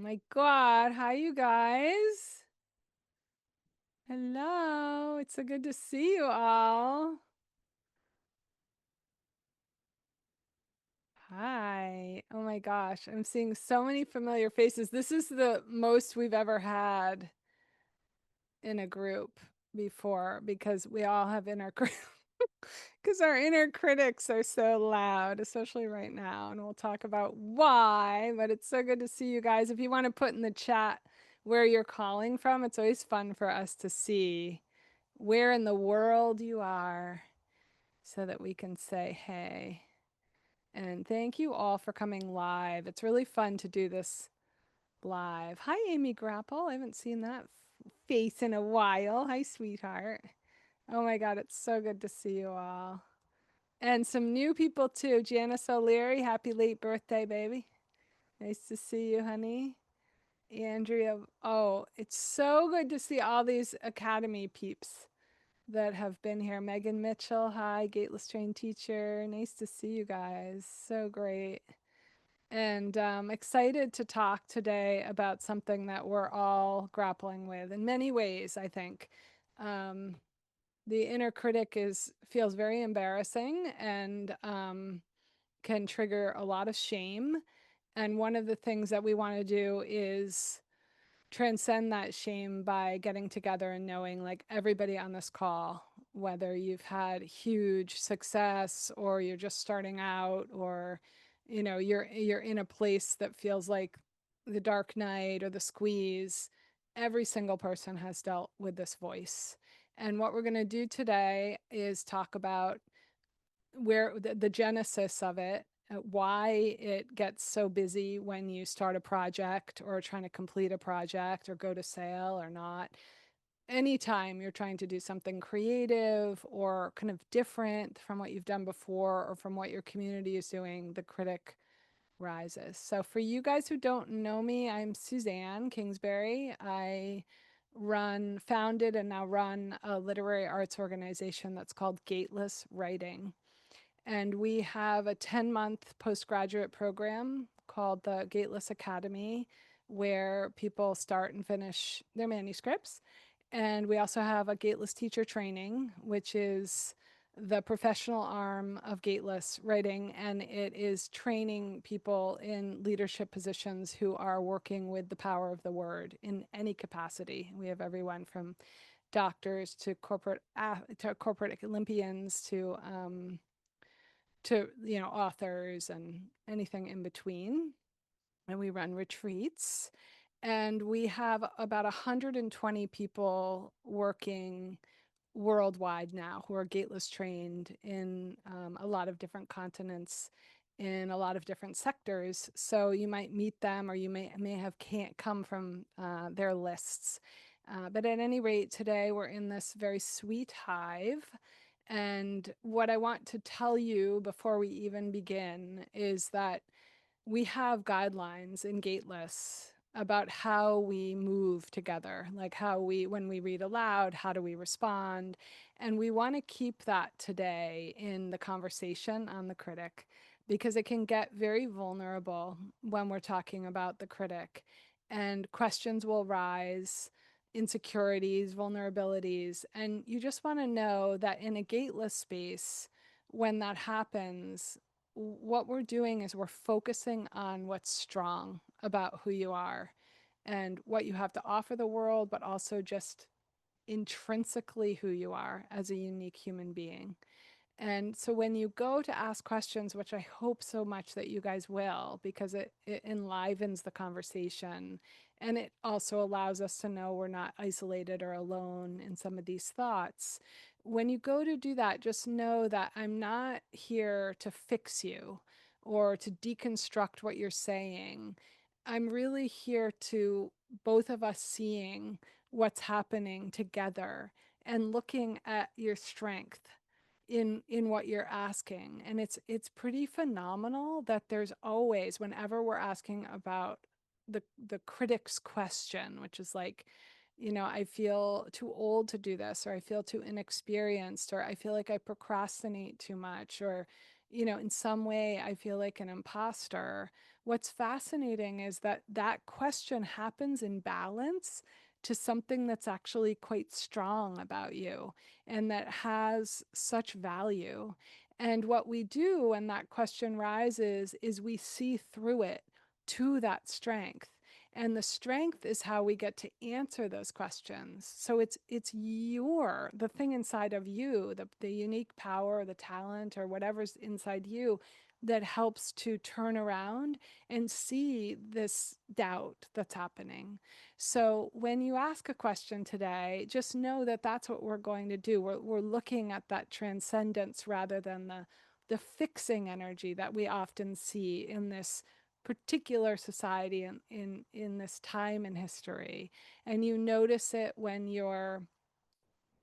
My God, hi you guys. Hello. It's so good to see you all. Hi. Oh my gosh, I'm seeing so many familiar faces. This is the most we've ever had in a group before because we all have inner because our inner critics are so loud, especially right now, and we'll talk about why, but it's so good to see you guys. If you want to put in the chat where you're calling from, it's always fun for us to see where in the world you are so that we can say hey. And thank you all for coming live. It's really fun to do this live. Hi, Amy Grapple. I haven't seen that face in a while. Hi, sweetheart. Oh my God, it's so good to see you all. And some new people too. Janice O'Leary, happy late birthday, baby. Nice to see you, honey. Andrea, oh, it's so good to see all these Academy peeps that have been here. Megan Mitchell, hi, Gateless trained teacher. Nice to see you guys. So great. And excited to talk today about something that we're all grappling with in many ways, I think. Um, the inner critic feels very embarrassing and can trigger a lot of shame. And one of the things that we want to do is transcend that shame by getting together and knowing, like, everybody on this call, whether you've had huge success or you're just starting out, or you're in a place that feels like the dark night or the squeeze. Every single person has dealt with this voice. And what we're going to do today is talk about where the genesis of it, why it gets so busy when you start a project or trying to complete a project or go to sale or not. Anytime you're trying to do something creative or kind of different from what you've done before or from what your community is doing, the critic rises. So for you guys who don't know me, I'm Suzanne Kingsbury. I founded and now run a literary arts organization that's called Gateless Writing. And we have a 10-month postgraduate program called the Gateless Academy, where people start and finish their manuscripts. And we also have a Gateless teacher training, which is the professional arm of Gateless Writing, and it is training people in leadership positions who are working with the power of the word in any capacity. We have everyone from doctors to corporate Olympians to authors and anything in between. And we run retreats, and we have about 120 people working worldwide now who are Gateless trained in a lot of different continents, in a lot of different sectors. So you might meet them, or you may have can't come from their lists. But at any rate, today we're in this very sweet hive. And what I want to tell you before we even begin is that we have guidelines in Gateless about how we move together, like when we read aloud, how do we respond? And we want to keep that today in the conversation on the critic, because it can get very vulnerable when we're talking about the critic, and questions will rise, insecurities, vulnerabilities. And you just want to know that in a Gateless space, when that happens, what we're doing is we're focusing on what's strong about who you are and what you have to offer the world, but also just intrinsically who you are as a unique human being. And so when you go to ask questions, which I hope so much that you guys will, because it enlivens the conversation, and it also allows us to know we're not isolated or alone in some of these thoughts. When you go to do that, just know that I'm not here to fix you or to deconstruct what you're saying. I'm really here to both of us seeing what's happening together and looking at your strength in what you're asking. And it's pretty phenomenal that there's always, whenever we're asking about the critic's question, which is like, I feel too old to do this, or I feel too inexperienced, or I feel like I procrastinate too much, or in some way I feel like an imposter. what's fascinating is that that question happens in balance to something that's actually quite strong about you and that has such value. And what we do when that question rises is we see through it to that strength. And the strength is how we get to answer those questions. So it's your the thing inside of you, the unique power, the talent, or whatever's inside you that helps to turn around and see this doubt that's happening. So when you ask a question today, just know that that's what we're going to do. We're looking at that transcendence rather than the fixing energy that we often see in this particular society in this time in history. And you notice it when you're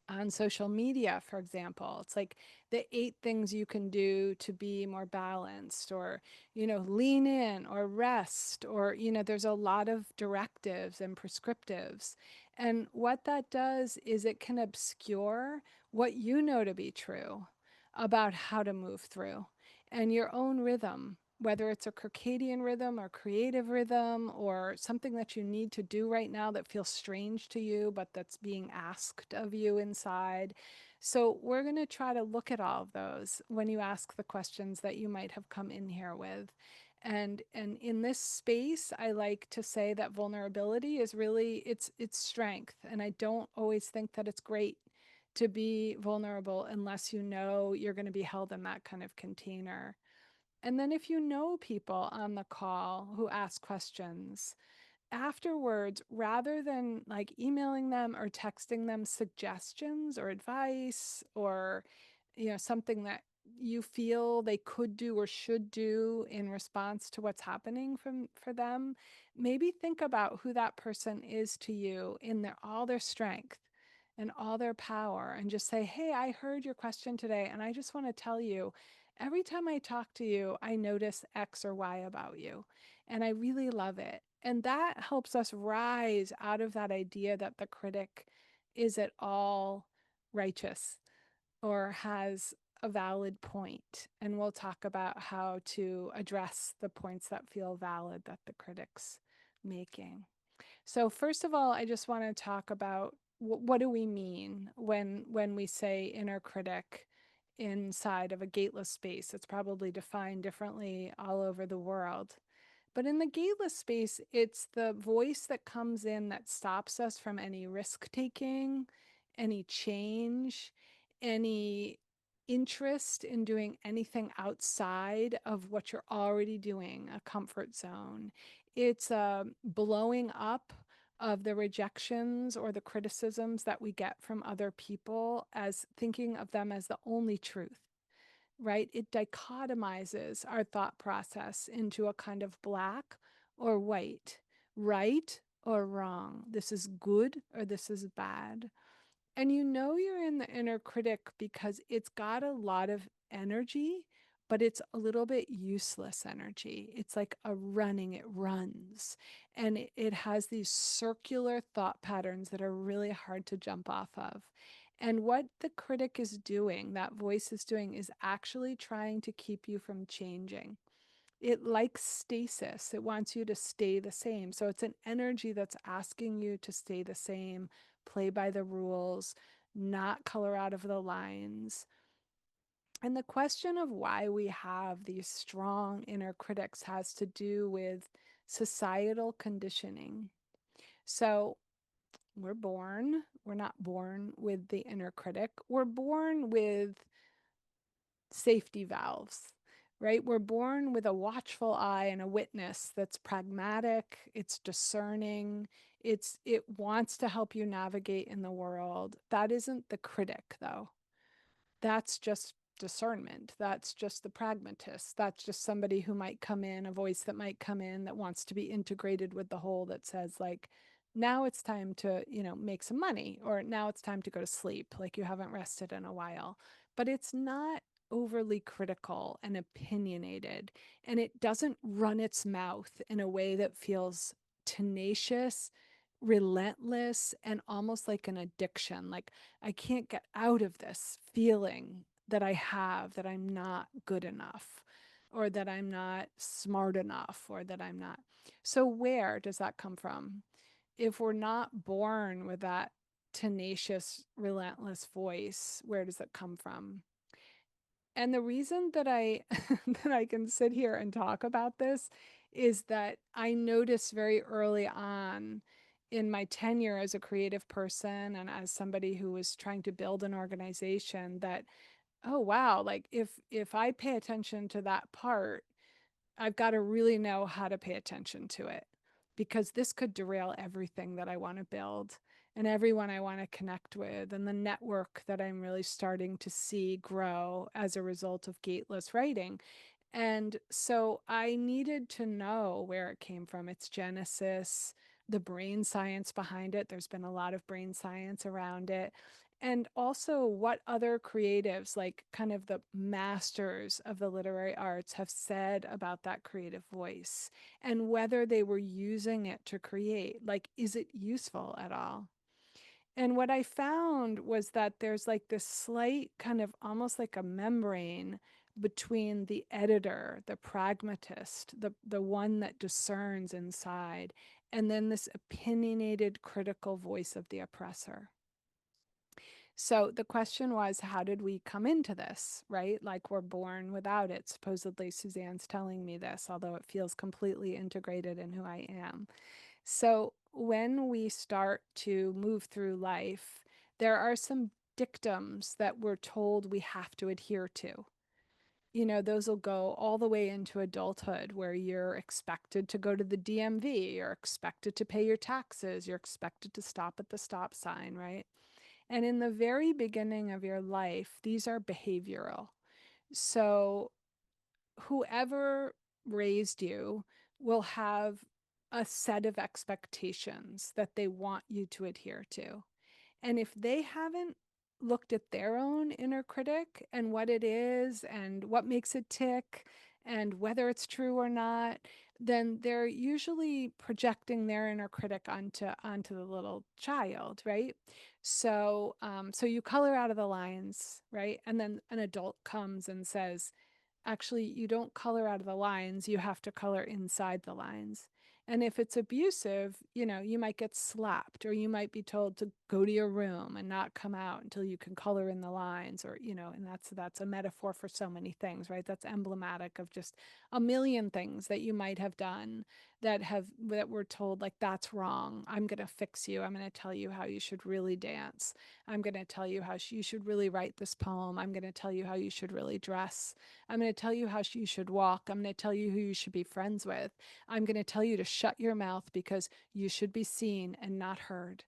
on social media, for example. It's like the 8 things you can do to be more balanced, or, lean in or rest, or, there's a lot of directives and prescriptives. And what that does is it can obscure what you know to be true about how to move through and your own rhythm, whether it's a circadian rhythm or creative rhythm or something that you need to do right now that feels strange to you, but that's being asked of you inside. So we're going to try to look at all of those when you ask the questions that you might have come in here with. And in this space, I like to say that vulnerability is really it's strength. And I don't always think that it's great to be vulnerable unless you know you're going to be held in that kind of container. And then if you know people on the call who ask questions, afterwards, rather than like emailing them or texting them suggestions or advice or, something that you feel they could do or should do in response to what's happening for them, maybe think about who that person is to you in all their strength and all their power, and just say, hey, I heard your question today, and I just want to tell you, every time I talk to you, I notice X or Y about you, and I really love it. And that helps us rise out of that idea that the critic is at all righteous or has a valid point. And we'll talk about how to address the points that feel valid that the critic's making. So first of all, I just want to talk about what do we mean when we say inner critic inside of a gateless space. It's probably defined differently all over the world. But in the gateless space, it's the voice that comes in that stops us from any risk taking, any change, any interest in doing anything outside of what you're already doing, a comfort zone. It's a blowing up of the rejections or the criticisms that we get from other people as thinking of them as the only truth, right? It dichotomizes our thought process into a kind of black or white, right or wrong. This is good or this is bad. And you're in the inner critic because it's got a lot of energy, but it's a little bit useless energy. It's like a running, it runs. And it has these circular thought patterns that are really hard to jump off of. And what the critic is doing, that voice is doing, is actually trying to keep you from changing. It likes stasis. It wants you to stay the same. So it's an energy that's asking you to stay the same, play by the rules, not color out of the lines. And the question of why we have these strong inner critics has to do with societal conditioning. So we're not born with the inner critic. We're born with safety valves, right? We're born with a watchful eye and a witness that's pragmatic, it's discerning, it wants to help you navigate in the world. That isn't the critic, though. That's just discernment. That's just the pragmatist. That's just somebody who might come in, a voice that might come in that wants to be integrated with the whole, that says, like, now it's time to, make some money, or now it's time to go to sleep, like you haven't rested in a while. But it's not overly critical and opinionated, and it doesn't run its mouth in a way that feels tenacious, relentless, and almost like an addiction. Like, I can't get out of this feeling that I have that I'm not good enough. or that I'm not smart enough, or that I'm not. So, where does that come from? If we're not born with that tenacious, relentless voice, where does it come from? And the reason that I that I can sit here and talk about this is that I noticed very early on in my tenure as a creative person and as somebody who was trying to build an organization that, oh wow, like if I pay attention to that part, I've got to really know how to pay attention to it, because this could derail everything that I want to build and everyone I want to connect with and the network that I'm really starting to see grow as a result of gateless writing. And so I needed to know where it came from, its genesis, the brain science behind it. There's been a lot of brain science around it. And also what other creatives, like kind of the masters of the literary arts, have said about that creative voice and whether they were using it to create. Like, is it useful at all? And what I found was that there's like this slight kind of almost like a membrane between the editor, the pragmatist, the one that discerns inside, and then this opinionated critical voice of the oppressor. So the question was, how did we come into this, right? Like we're born without it. Supposedly, Suzanne's telling me this, although it feels completely integrated in who I am. So when we start to move through life, there are some dictums that we're told we have to adhere to. You know, those will go all the way into adulthood, where you're expected to go to the DMV, you're expected to pay your taxes, you're expected to stop at the stop sign, right? And in the very beginning of your life, these are behavioral. So whoever raised you will have a set of expectations that they want you to adhere to. And if they haven't looked at their own inner critic and what it is and what makes it tick and whether it's true or not, then they're usually projecting their inner critic onto the little child, right? So you color out of the lines, right? And then an adult comes and says, actually, you don't color out of the lines, you have to color inside the lines. And if it's abusive, you know, you might get slapped, or you might be told to go to your room and not come out until you can color in the lines, or, you know, and that's a metaphor for so many things, right? That's emblematic of just a million things that you might have done that were told, like, that's wrong. I'm going to fix you. I'm going to tell you how you should really dance. I'm going to tell you how you should really write this poem. I'm going to tell you how you should really dress. I'm going to tell you how you should walk. I'm going to tell you who you should be friends with. I'm going to tell you to shut your mouth because you should be seen and not heard.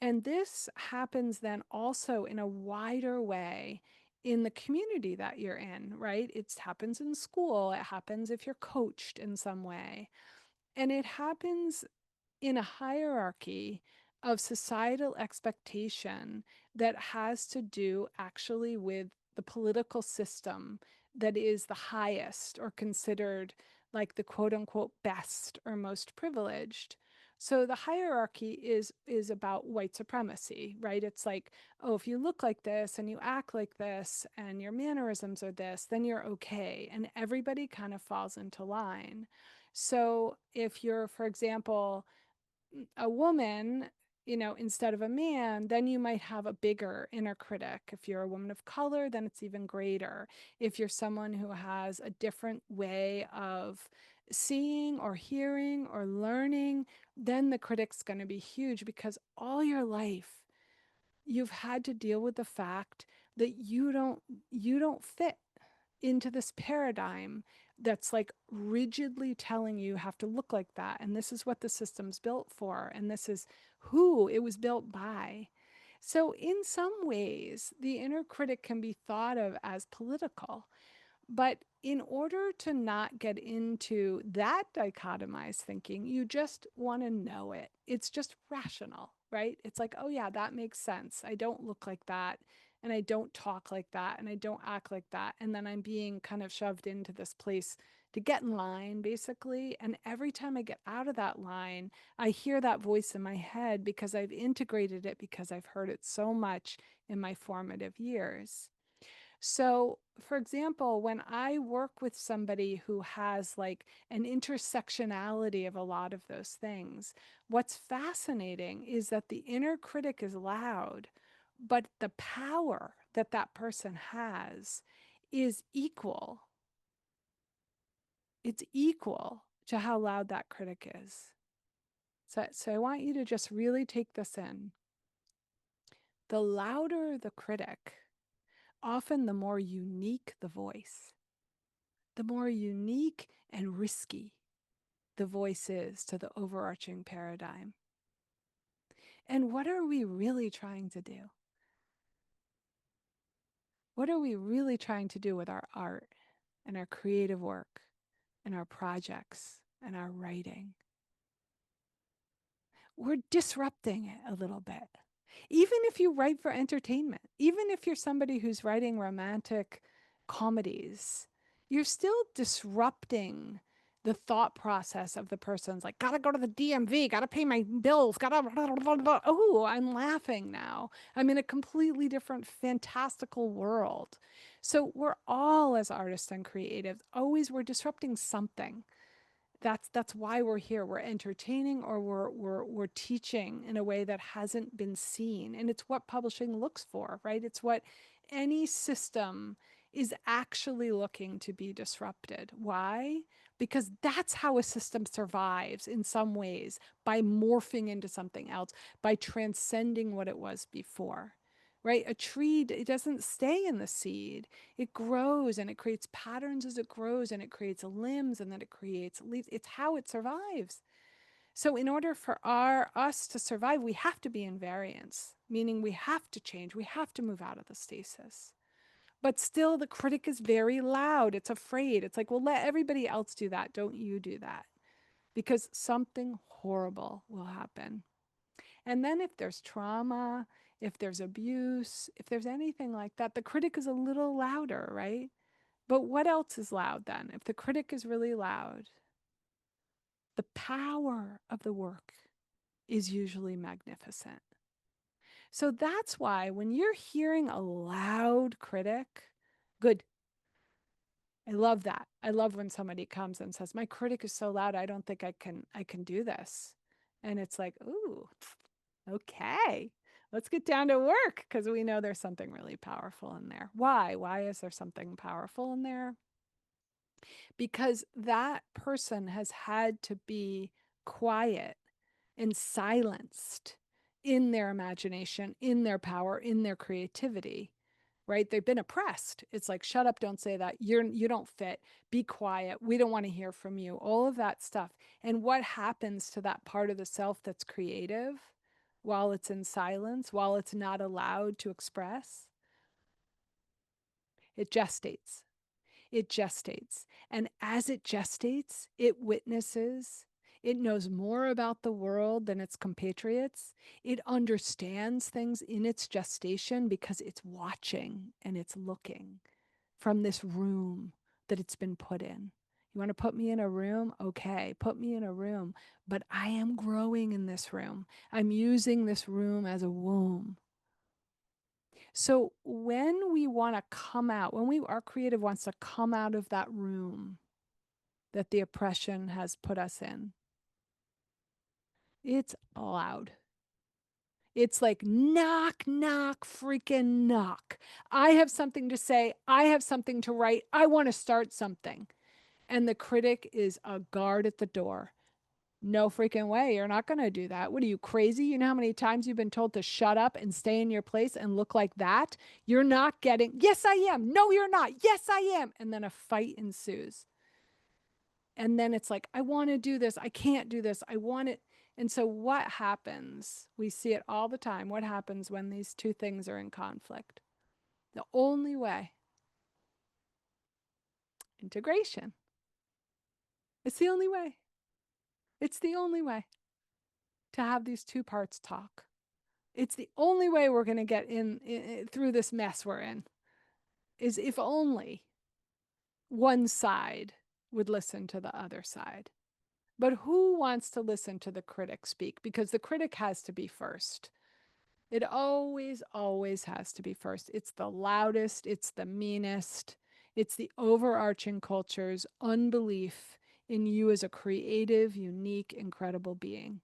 And this happens then also in a wider way in the community that you're in, right? It happens in school. It happens if you're coached in some way. And it happens in a hierarchy of societal expectation that has to do actually with the political system that is the highest or considered like the quote unquote best or most privileged. So the hierarchy is about white supremacy, right? It's like, oh, if you look like this and you act like this and your mannerisms are this, then you're okay. And everybody kind of falls into line. So if you're, for example, a woman, you know, instead of a man, then you might have a bigger inner critic. If you're a woman of color, then it's even greater. If you're someone who has a different way of seeing or hearing or learning, then the critic's going to be huge, because all your life you've had to deal with the fact that you don't fit into this paradigm that's like rigidly telling you have to look like that, and this is what the system's built for, and this is who it was built by. So in some ways the inner critic can be thought of as political, but in order to not get into that dichotomized thinking, you just want to know it. It's just rational, right? It's like, oh, yeah, that makes sense. I don't look like that. And I don't talk like that. And I don't act like that. And then I'm being kind of shoved into this place to get in line, basically. And every time I get out of that line, I hear that voice in my head because I've integrated it, because I've heard it so much in my formative years. So, for example, when I work with somebody who has like an intersectionality of a lot of those things, what's fascinating is that the inner critic is loud, but the power that that person has is equal. It's equal to how loud that critic is. So I want you to just really take this in. The louder the critic, often the more unique the voice, the more unique and risky the voice is to the overarching paradigm. And what are we really trying to do? What are we really trying to do with our art and our creative work and our projects and our writing? We're disrupting it a little bit. Even if you write for entertainment, even if you're somebody who's writing romantic comedies, you're still disrupting the thought process of the person's like, gotta go to the DMV, gotta pay my bills, gotta, oh, I'm laughing now. I'm in a completely different, fantastical world. So we're all, as artists and creatives, always we're disrupting something. That's why we're here. We're entertaining or we're teaching in a way that hasn't been seen. And it's what publishing looks for, right? It's what any system is actually looking to be disrupted. Why? Because that's how a system survives in some ways, by morphing into something else, by transcending what it was before. Right? A tree, it doesn't stay in the seed. It grows and it creates patterns as it grows and it creates limbs and then it creates leaves. It's how it survives. So in order for us to survive, we have to be in variance, meaning we have to change. We have to move out of the stasis. But still the critic is very loud. It's afraid. It's like, well, let everybody else do that. Don't you do that. Because something horrible will happen. And then if there's trauma, if there's abuse, if there's anything like that, the critic is a little louder, right? But what else is loud then? If the critic is really loud, the power of the work is usually magnificent. So that's why when you're hearing a loud critic, good. I love that. I love when somebody comes and says, "My critic is so loud, I don't think I can do this." And it's like, "Ooh, okay. Let's get down to work," because we know there's something really powerful in there. Why? Why is there something powerful in there? Because that person has had to be quiet and silenced in their imagination, in their power, in their creativity, right? They've been oppressed. It's like, shut up, don't say that. You don't fit. Be quiet. We don't want to hear from you. All of that stuff. And what happens to that part of the self that's creative while it's in silence, while it's not allowed to express? It gestates. It gestates. And as it gestates, it witnesses. It knows more about the world than its compatriots. It understands things in its gestation because it's watching and it's looking from this room that it's been put in. You want to put me in a room? Okay, put me in a room. But I am growing in this room. I'm using this room as a womb. So when we want to come out, when our creative wants to come out of that room that the oppression has put us in, it's loud. It's like knock, knock, freaking knock. I have something to say. I have something to write. I want to start something. And the critic is a guard at the door. No freaking way. You're not going to do that. What are you, crazy? You know how many times you've been told to shut up and stay in your place and look like that? You're not getting, yes, I am. No, you're not. Yes, I am. And then a fight ensues. And then it's like, I want to do this. I can't do this. I want it. And so what happens? We see it all the time. What happens when these two things are in conflict? The only way, integration. It's the only way. It's the only way to have these two parts talk. It's the only way we're going to get in through this mess we're in, is if only one side would listen to the other side. But who wants to listen to the critic speak? Because the critic has to be first. It always, always has to be first. It's the loudest, it's the meanest, it's the overarching culture's unbelief in you as a creative, unique, incredible being.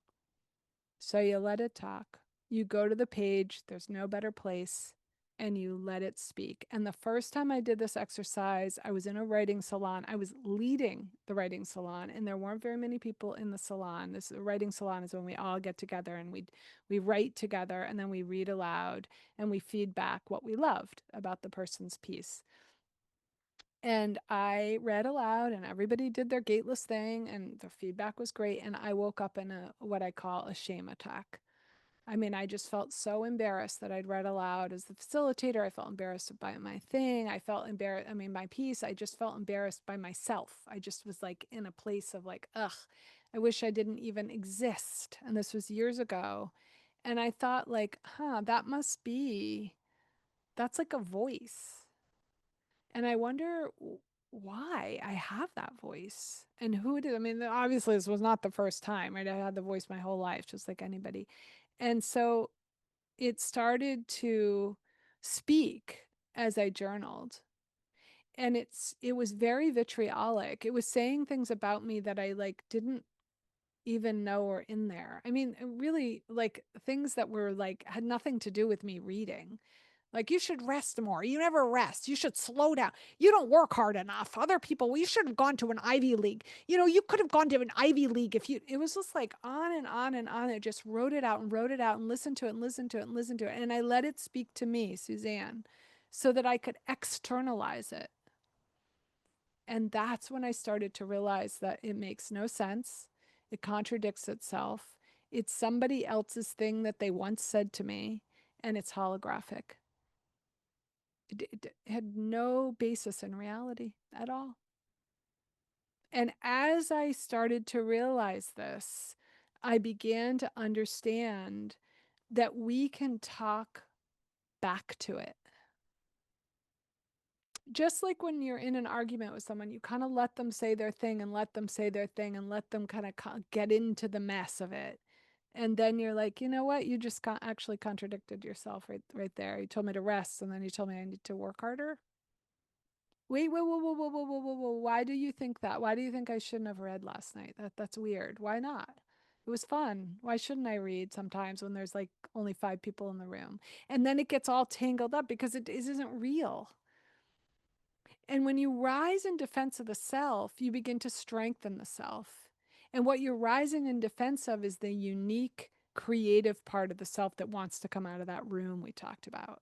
So you let it talk. You go to the page, there's no better place, and you let it speak. And the first time I did this exercise, I was in a writing salon. I was leading the writing salon, and there weren't very many people in the salon. This writing salon is when we all get together and we write together, and then we read aloud and we feed back what we loved about the person's piece. And I read aloud and everybody did their gateless thing and the feedback was great. And I woke up in a what I call a shame attack. I mean, I just felt so embarrassed that I'd read aloud as the facilitator. I felt embarrassed by my thing. I felt embarrassed. I mean, my piece, I just felt embarrassed by myself. I just was like in a place of like, ugh, I wish I didn't even exist. And this was years ago. And I thought, like, that must be, that's like a voice. And I wonder why I have that voice and who it is. I mean, obviously, this was not the first time, right? I had the voice my whole life, just like anybody. And so it started to speak as I journaled. And it was very vitriolic. It was saying things about me that I like didn't even know were in there. I mean, really like things that were like had nothing to do with me reading. Like, you should rest more. You never rest. You should slow down. You don't work hard enough. Other people, well, you should have gone to an Ivy League. You know, you could have gone to an Ivy League if you, it was just like on and on and on. It just wrote it out and wrote it out and listened to it and listened to it and listened to it. And I let it speak to me, Suzanne, so that I could externalize it. And that's when I started to realize that it makes no sense. It contradicts itself. It's somebody else's thing that they once said to me, and it's holographic. It had no basis in reality at all. And as I started to realize this, I began to understand that we can talk back to it. Just like when you're in an argument with someone, you kind of let them say their thing and let them say their thing and let them kind of get into the mess of it. And then you're like, you know what? You just actually contradicted yourself right there. You told me to rest, and then you told me I need to work harder. Wait, whoa, whoa, whoa, whoa, whoa, whoa, whoa, whoa. Why do you think that? Why do you think I shouldn't have read last night? That's weird. Why not? It was fun. Why shouldn't I read sometimes when there's like only 5 people in the room? And then it gets all tangled up because it isn't real. And when you rise in defense of the self, you begin to strengthen the self. And what you're rising in defense of is the unique creative part of the self that wants to come out of that room we talked about.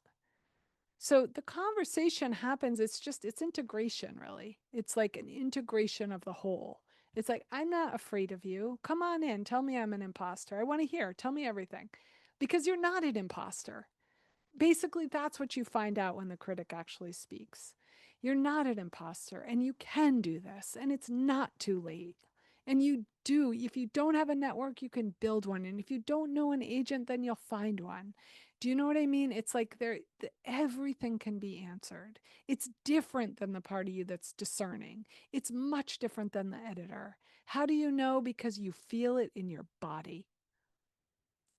So the conversation happens, it's integration, really. It's like an integration of the whole. It's like, I'm not afraid of you. Come on in. Tell me I'm an imposter. I want to hear. Tell me everything. Because you're not an imposter. Basically, that's what you find out when the critic actually speaks. You're not an imposter, and you can do this, and it's not too late. And you do. If you don't have a network, you can build one. And if you don't know an agent, then you'll find one. Do you know what I mean? It's like everything can be answered. It's different than the part of you that's discerning. It's much different than the editor. How do you know? Because you feel it in your body.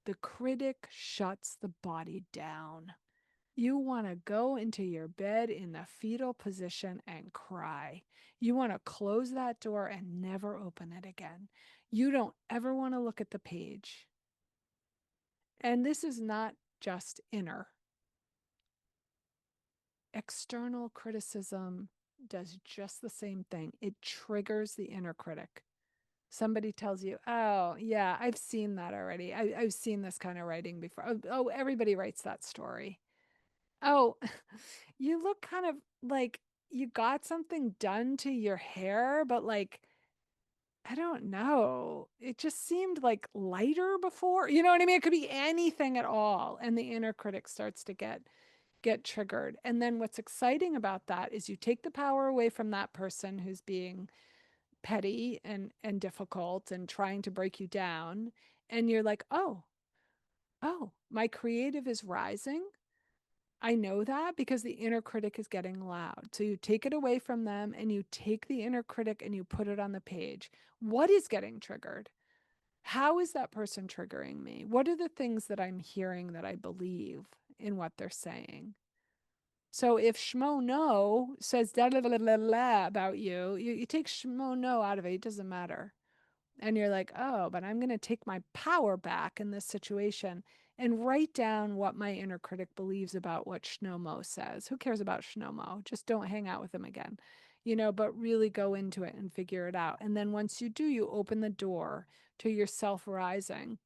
The critic shuts the body down. You want to go into your bed in the fetal position and cry. You want to close that door and never open it again. You don't ever want to look at the page. And this is not just inner. External criticism does just the same thing. It triggers the inner critic. Somebody tells you, oh, yeah, I've seen that already. I've seen this kind of writing before. Oh, everybody writes that story. Oh, you look kind of like you got something done to your hair, but like, I don't know. It just seemed like lighter before. You know what I mean? It could be anything at all. And the inner critic starts to get triggered. And then what's exciting about that is you take the power away from that person who's being petty and difficult and trying to break you down. And you're like, oh, my creative is rising. I know that because the inner critic is getting loud. So you take it away from them and you take the inner critic and you put it on the page. What is getting triggered? How is that person triggering me? What are the things that I'm hearing that I believe in what they're saying? So if Schmo No says da da da da da about you, you take Schmo No out of it, it doesn't matter. And you're like, oh, but I'm going to take my power back in this situation and write down what my inner critic believes about what Shnomo says. Who cares about Shnomo? Just don't hang out with him again, but really go into it and figure it out. And then once you do, you open the door to your self rising,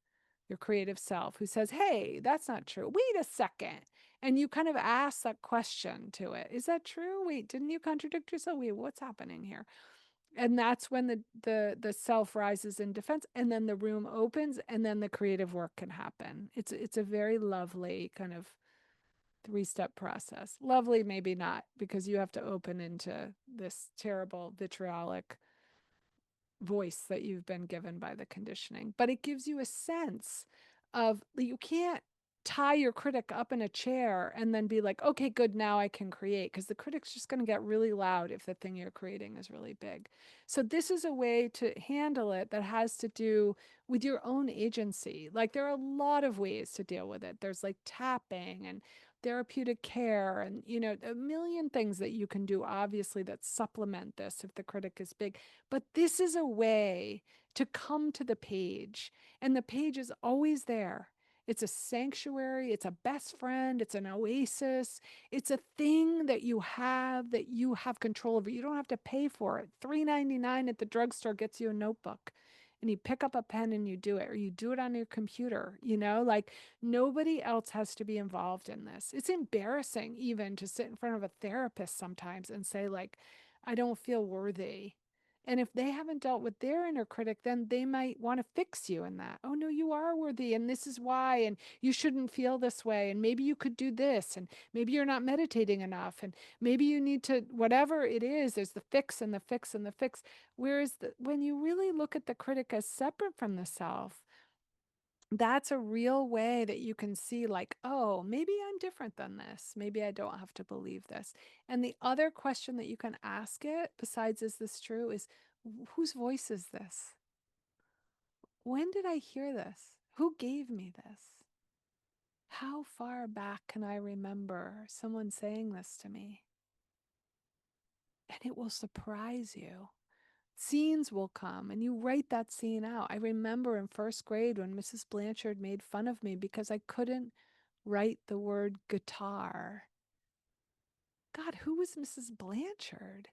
your creative self who says, hey, that's not true. Wait a second. And you kind of ask that question to it. Is that true? Wait, didn't you contradict yourself? Wait, what's happening here? And that's when the self rises in defense, and then the room opens, and then the creative work can happen. It's a very lovely kind of three-step process. Lovely, maybe not, because you have to open into this terrible vitriolic voice that you've been given by the conditioning, but it gives you a sense of you can't tie your critic up in a chair and then be like, okay, good, now I can create, because the critic's just going to get really loud if the thing you're creating is really big. So this is a way to handle it that has to do with your own agency. Like there are a lot of ways to deal with it. There's like tapping and therapeutic care and a million things that you can do, obviously, that supplement this if the critic is big. But this is a way to come to the page, and the page is always there. It's a sanctuary, it's a best friend, it's an oasis. It's a thing that you have control over. You don't have to pay for it. $3.99 at the drugstore gets you a notebook. And you pick up a pen and you do it, or you do it on your computer, like nobody else has to be involved in this. It's embarrassing even to sit in front of a therapist sometimes and say, like, I don't feel worthy. And if they haven't dealt with their inner critic, then they might want to fix you in that. Oh, no, you are worthy. And this is why. And you shouldn't feel this way. And maybe you could do this. And maybe you're not meditating enough. And maybe you need to, whatever it is, there's the fix and the fix and the fix. Whereas when you really look at the critic as separate from the self, that's a real way that you can see, like, oh, maybe I'm different than this. Maybe I don't have to believe this. And the other question that you can ask it, besides, is this true, is whose voice is this? When did I hear this? Who gave me this? How far back can I remember someone saying this to me? And it will surprise you. Scenes will come and you write that scene out. I remember in first grade when Mrs. Blanchard made fun of me because I couldn't write the word guitar. God, who was Mrs. Blanchard?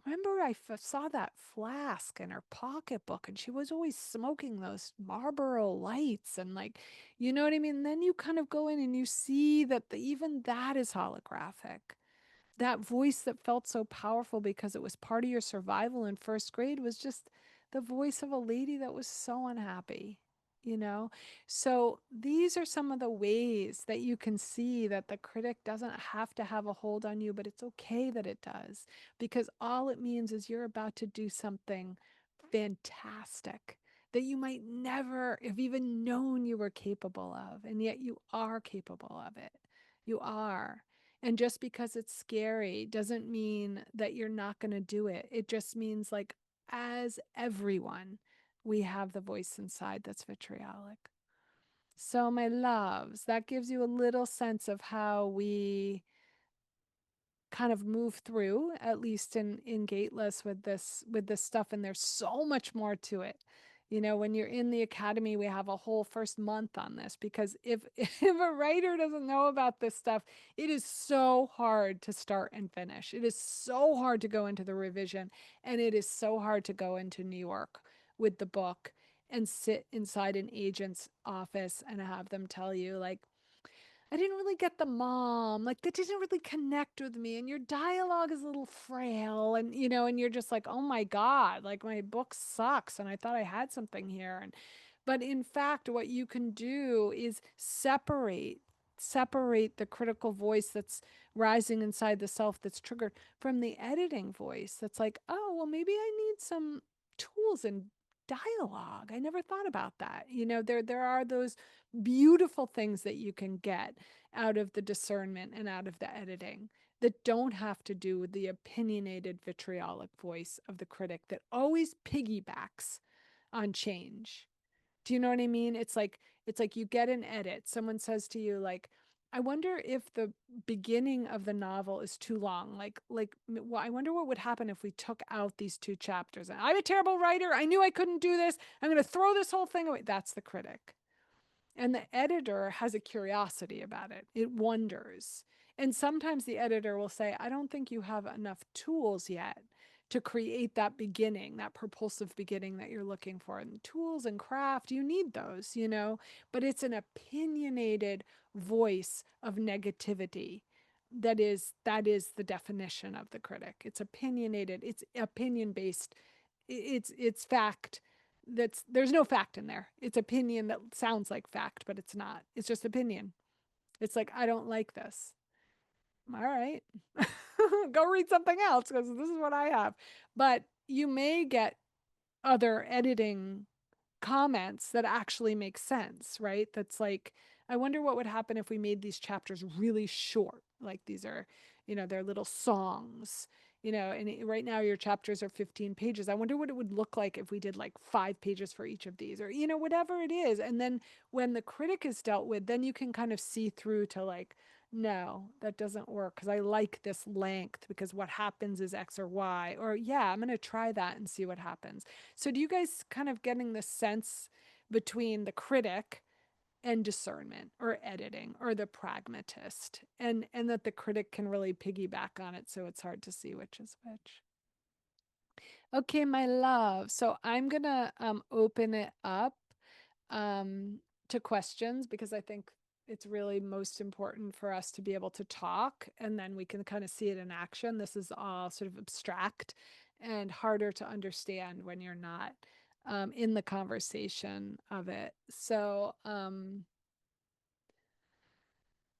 Remember, saw that flask in her pocketbook, and she was always smoking those Marlboro lights, and, like, you know what I mean? And then you kind of go in and you see that even that is holographic. That voice that felt so powerful because it was part of your survival in first grade was just the voice of a lady that was so unhappy, you know? So these are some of the ways that you can see that the critic doesn't have to have a hold on you, but it's okay that it does, because all it means is you're about to do something fantastic that you might never have even known you were capable of, and yet you are capable of it. You are. And just because it's scary doesn't mean that you're not going to do it. It just means, like, as everyone, we have the voice inside that's vitriolic. So, my loves, that gives you a little sense of how we kind of move through, at least in Gateless, with this stuff. And there's so much more to it. When you're in the academy, we have a whole first month on this, because if if a writer doesn't know about this stuff, it is so hard to start and finish. It is so hard to go into the revision, and it is so hard to go into New York with the book and sit inside an agent's office and have them tell you, like, I didn't really get the mom. Like, that didn't really connect with me. And your dialogue is a little frail. And you're just like, oh my God, like, my book sucks. And I thought I had something here. But in fact, what you can do is separate the critical voice that's rising inside the self that's triggered from the editing voice that's like, oh, well, maybe I need some tools in dialogue. I never thought about that. There are those beautiful things that you can get out of the discernment and out of the editing that don't have to do with the opinionated vitriolic voice of the critic that always piggybacks on change. Do you know what I mean? It's like you get an edit. Someone says to you like, I wonder if the beginning of the novel is too long. Well, I wonder what would happen if we took out these two chapters. I'm a terrible writer. I knew I couldn't do this. I'm going to throw this whole thing away. That's the critic. And the editor has a curiosity about it. It wonders. And sometimes the editor will say, I don't think you have enough tools yet to create that beginning, that propulsive beginning that you're looking for. And tools and craft, you need those, you know, but it's an opinionated voice of negativity. That is the definition of the critic. It's opinionated, it's opinion based, it's fact. There's no fact in there. It's opinion that sounds like fact, but it's not. It's just opinion. It's like, I don't like this. All right. Go read something else because this is what I have. But you may get other editing comments that actually make sense, right? That's like, I wonder what would happen if we made these chapters really short. Like these are, you know, they're little songs, you know, and right now your chapters are 15 pages. I wonder what it would look like if we did like 5 pages for each of these or, you know, whatever it is. And then when the critic is dealt with, then you can kind of see through to like, no, that doesn't work because I like this length because what happens is X or Y. Or, yeah, I'm going to try that and see what happens. So do you guys kind of getting the sense between the critic and discernment or editing or the pragmatist and that the critic can really piggyback on it so it's hard to see which is which. Okay, my love. So I'm going to open it up um, to questions because I think it's really most important for us to be able to talk and then we can kind of see it in action. This is all sort of abstract and harder to understand when you're not in the conversation of it. So,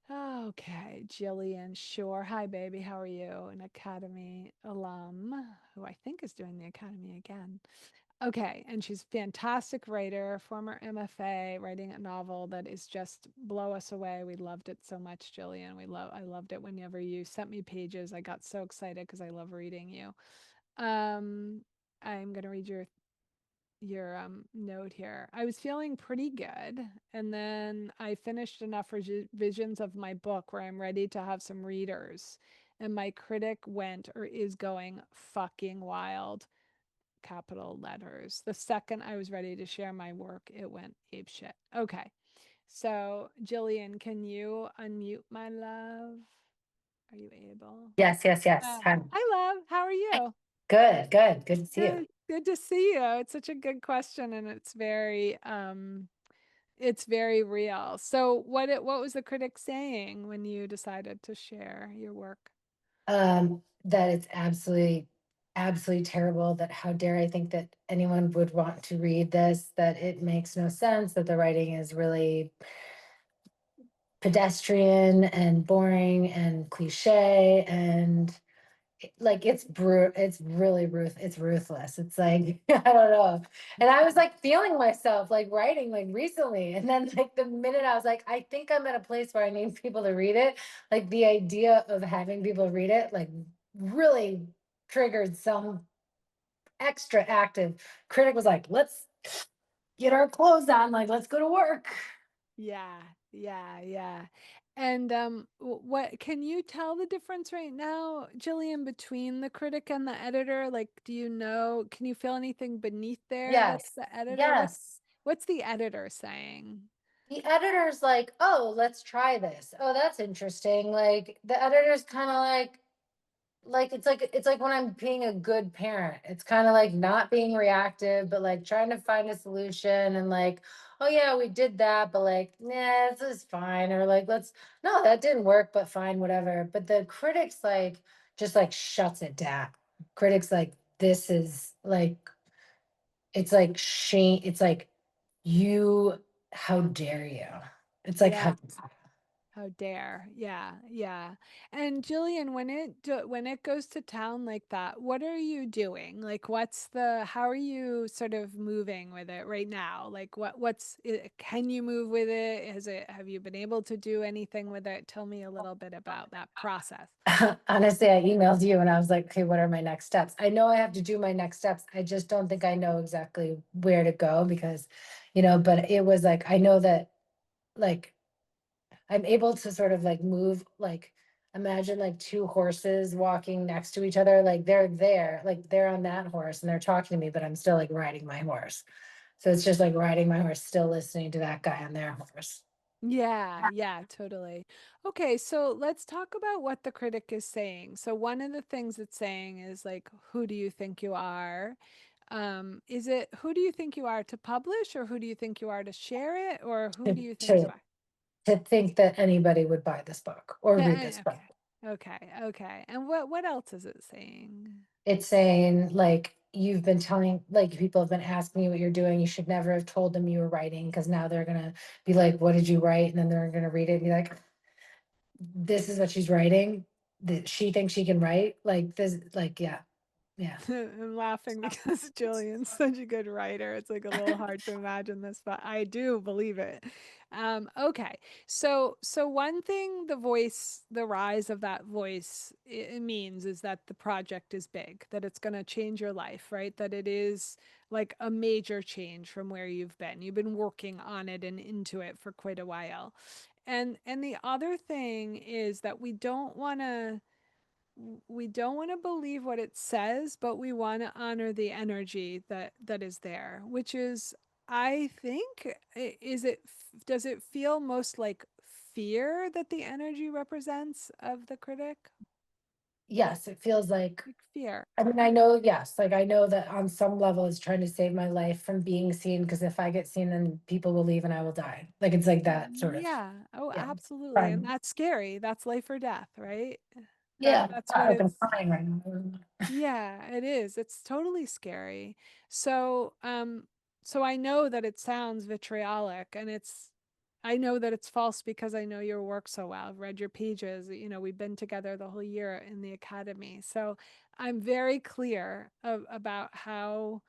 okay, Jillian, sure. Hi, baby. How are you? An Academy alum who I think is doing the Academy again. Okay, and she's a fantastic writer, former MFA, writing a novel that is just blow us away. We loved it so much, Jillian. I loved it whenever you sent me pages. I got so excited because I love reading you. I'm gonna read your note here. I was feeling pretty good, and then I finished enough revisions of my book where I'm ready to have some readers. And my critic went or is going fucking wild, capital letters. The second I was ready to share my work, it went ape shit. Okay. So, Jillian, can you unmute my love? Are you able? Yes, yes, yes. Hi. Hi, love. How are you? Good, good, good to see you. Good to see you. It's such a good question and it's very real. So what was the critic saying when you decided to share your work? That it's absolutely, absolutely terrible. That how dare I think that anyone would want to read this, that it makes no sense, that the writing is really pedestrian and boring and cliche and like it's really it's ruthless. It's like I don't know. And I was like feeling myself like writing like recently. And then like the minute I was like, I think I'm at a place where I need people to read it. Like the idea of having people read it like really triggered some extra active critic was like, let's get our clothes on, like let's go to work. Yeah, yeah. And what can you tell the difference right now, Jillian, between the critic and the editor? Like, do you know, can you feel anything beneath there that's Yes. the editor? Yes. What's the editor saying? The editor's like, oh, let's try this. Oh, that's interesting. Like the editor's kind of like it's like when I'm being a good parent. It's kind of like not being reactive, but like trying to find a solution and like, oh yeah, we did that, but like, nah, this is fine. Or like, let's no, that didn't work, but fine, whatever. But the critics like just like shuts it down. Critics like this is like it's like shame. It's like you, how dare you? It's like Yeah. how How dare. Yeah, yeah. And Jillian, when it goes to town like that, what are you doing? Like how are you sort of moving with it right now? Like can you move with it? Have you been able to do anything with it? Tell me a little bit about that process. Honestly, I emailed you and I was like, okay, what are my next steps? I know I have to do my next steps. I just don't think I know exactly where to go because, but it was like, I know that like I'm able to sort of like move, like imagine like two horses walking next to each other. Like they're there, like they're on that horse and they're talking to me, but I'm still like riding my horse. So it's just like riding my horse, still listening to that guy on their horse. Yeah, yeah, totally. Okay, so let's talk about what the critic is saying. So one of the things it's saying is like, who do you think you are? Is it who do you think you are to publish, or who do you think you are to share it, or who do To, you think you to, are? to think that anybody would buy this book or read this book. Okay. Okay. Okay. And what else is it saying? It's saying like you've been telling like people have been asking you what you're doing. You should never have told them you were writing because now they're gonna be like, what did you write? And then they're gonna read it and be like, this is what she's writing. That she thinks she can write. Like this, like, yeah, yeah. I'm laughing because Jillian's such a good writer. It's like a little hard to imagine this, but I do believe it. Okay. So one thing the rise of that voice it means is that the project is big, that it's going to change your life, right? That it is like a major change from where you've been. You've been working on it and into it for quite a while. And the other thing is that we don't want to believe what it says, but we want to honor the energy that is there, which is, I think, does it feel most like fear that the energy represents of the critic? Yes, it feels like. Like fear. I mean, I know, yes, like I know that on some level it's trying to save my life from being seen because if I get seen, then people will leave and I will die. Like it's like that sort of, Yeah. Oh, yeah. absolutely. And Fine. that's scary. That's life or death, right? Yeah, That's what I've been it's. crying right now. Yeah, it is. It's totally scary. So, so I know that it sounds vitriolic and I know that it's false because I know your work so well. I've read your pages. We've been together the whole year in the academy. So I'm very clear about how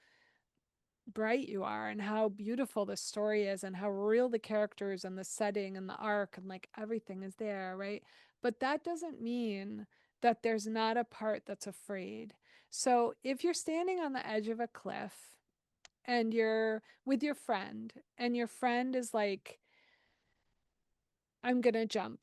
bright you are and how beautiful the story is and how real the characters and the setting and the arc and like everything is there, right? But that doesn't mean that there's not a part that's afraid. So if you're standing on the edge of a cliff and you're with your friend and your friend is like, I'm going to jump,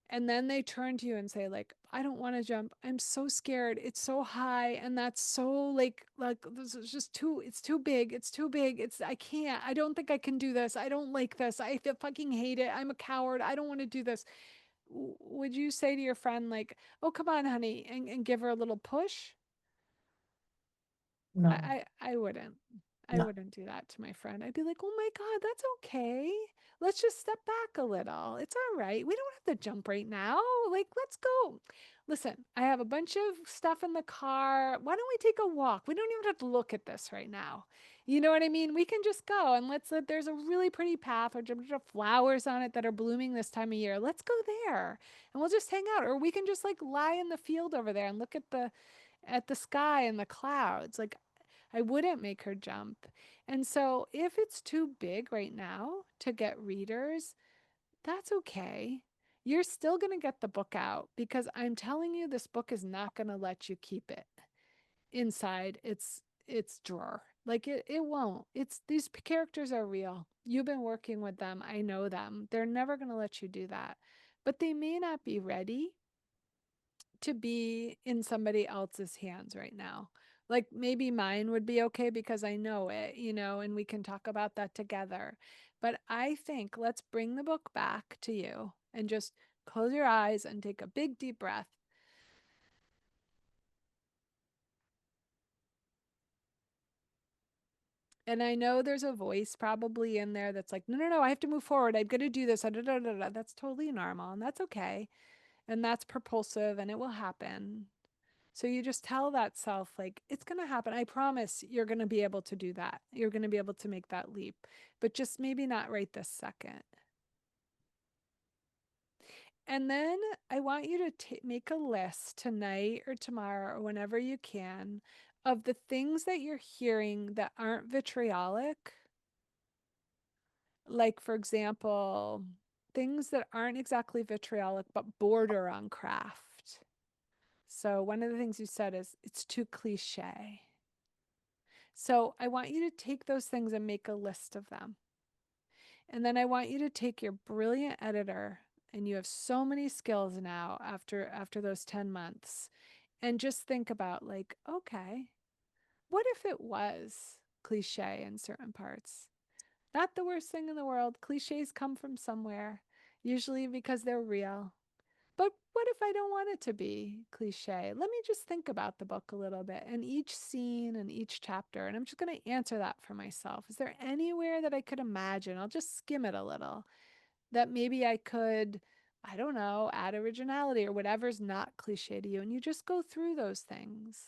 and then they turn to you and say like, I don't want to jump, I'm so scared, it's so high, and that's so like this is just too, it's too big, it's too big, I can't, I don't think I can do this, I don't like this, I fucking hate it, I'm a coward, I don't want to do this. Would you say to your friend like, oh come on honey, and give her a little push? No, I wouldn't. I no. wouldn't do that to my friend. I'd be like, oh my God, that's okay. Let's just step back a little. It's all right. We don't have to jump right now. Like, let's go. Listen, I have a bunch of stuff in the car. Why don't we take a walk? We don't even have to look at this right now. You know what I mean? We can just go and there's a really pretty path with a bunch of flowers on it that are blooming this time of year. Let's go there and we'll just hang out. Or we can just like lie in the field over there and look at the sky and the clouds. Like I wouldn't make her jump. And so if it's too big right now to get readers, that's okay. You're still going to get the book out because I'm telling you this book is not going to let you keep it inside its drawer. Like it won't. It's these characters are real. You've been working with them. I know them. They're never going to let you do that. But they may not be ready to be in somebody else's hands right now. Like maybe mine would be okay because I know it, and we can talk about that together. But I think let's bring the book back to you and just close your eyes and take a big deep breath. And I know there's a voice probably in there that's like, no, no, no, I have to move forward. I'm going to do this. That's totally normal and that's okay. And that's propulsive and it will happen. So you just tell that self, like, it's going to happen. I promise you're going to be able to do that. You're going to be able to make that leap, but just maybe not right this second. And then I want you to make a list tonight or tomorrow or whenever you can of the things that you're hearing that aren't vitriolic. Like, for example, things that aren't exactly vitriolic but border on craft. So, one of the things you said is it's too cliche. So, I want you to take those things and make a list of them. And then I want you to take your brilliant editor, and you have so many skills now after those 10 months, and just think about like, okay, what if it was cliche in certain parts? Not the worst thing in the world. Cliches come from somewhere, usually because they're real. But what if I don't want it to be cliche? Let me just think about the book a little bit and each scene and each chapter. And I'm just going to answer that for myself. Is there anywhere that I could imagine? I'll just skim it a little that maybe I could, I don't know, add originality or whatever's not cliche to you. And you just go through those things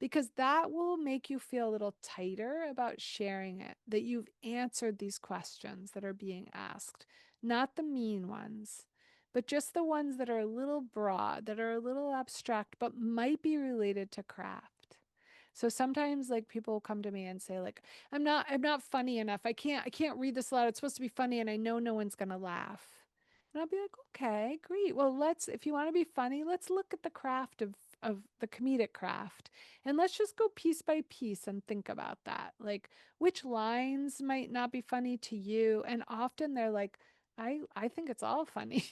because that will make you feel a little tighter about sharing it, that you've answered these questions that are being asked, not the mean ones. But just the ones that are a little broad, that are a little abstract, but might be related to craft. So sometimes like people come to me and say like I'm not funny enough. I can't read this aloud. It's supposed to be funny and I know no one's going to laugh. And I'll be like, "Okay, great. Well, let's if you want to be funny, let's look at the craft of the comedic craft. And let's just go piece by piece and think about that. Like which lines might not be funny to you, and often they're like I think it's all funny.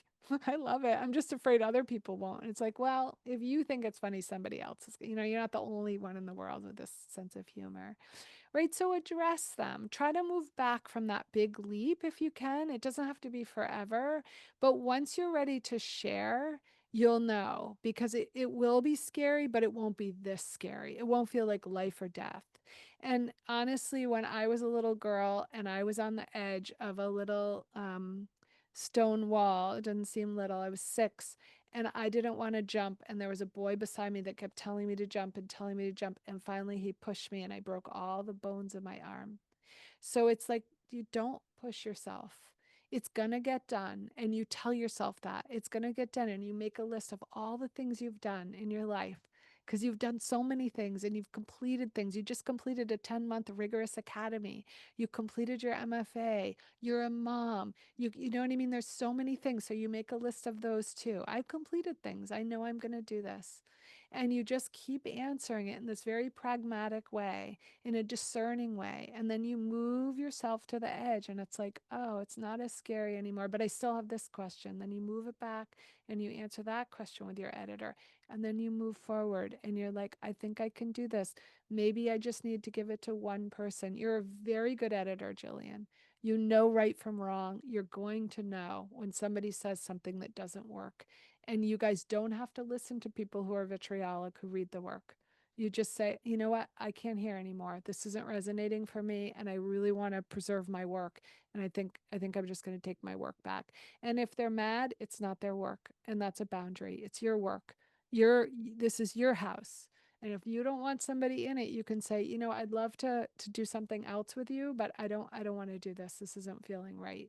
I love it. I'm just afraid other people won't. And it's like, well, if you think it's funny, somebody else is, you're not the only one in the world with this sense of humor, right? So address them. Try to move back from that big leap if you can. It doesn't have to be forever. But once you're ready to share, you'll know because it will be scary, but it won't be this scary. It won't feel like life or death. And honestly, when I was a little girl and I was on the edge of a little stone wall, it doesn't seem little, I was 6 and I didn't want to jump. And there was a boy beside me that kept telling me to jump and telling me to jump. And finally, he pushed me and I broke all the bones of my arm. So it's like you don't push yourself. It's going to get done. And you tell yourself that it's going to get done. And you make a list of all the things you've done in your life because you've done so many things and you've completed things. You just completed a 10-month rigorous academy. You completed your MFA. You're a mom. You know what I mean? There's so many things. So you make a list of those too. I've completed things. I know I'm going to do this. And you just keep answering it in this very pragmatic way, in a discerning way. And then you move yourself to the edge and it's like, oh, it's not as scary anymore, but I still have this question. Then you move it back and you answer that question with your editor. And then you move forward and you're like, I think I can do this. Maybe I just need to give it to one person. You're a very good editor, Jillian. You know right from wrong. You're going to know when somebody says something that doesn't work. And you guys don't have to listen to people who are vitriolic who read the work. You just say, you know what, I can't hear anymore. This isn't resonating for me, and I really want to preserve my work. And I think I'm just going to take my work back. And if they're mad, it's not their work, and that's a boundary. It's your work. This is your house. And if you don't want somebody in it, you can say, I'd love to do something else with you, but I don't want to do this. This isn't feeling right.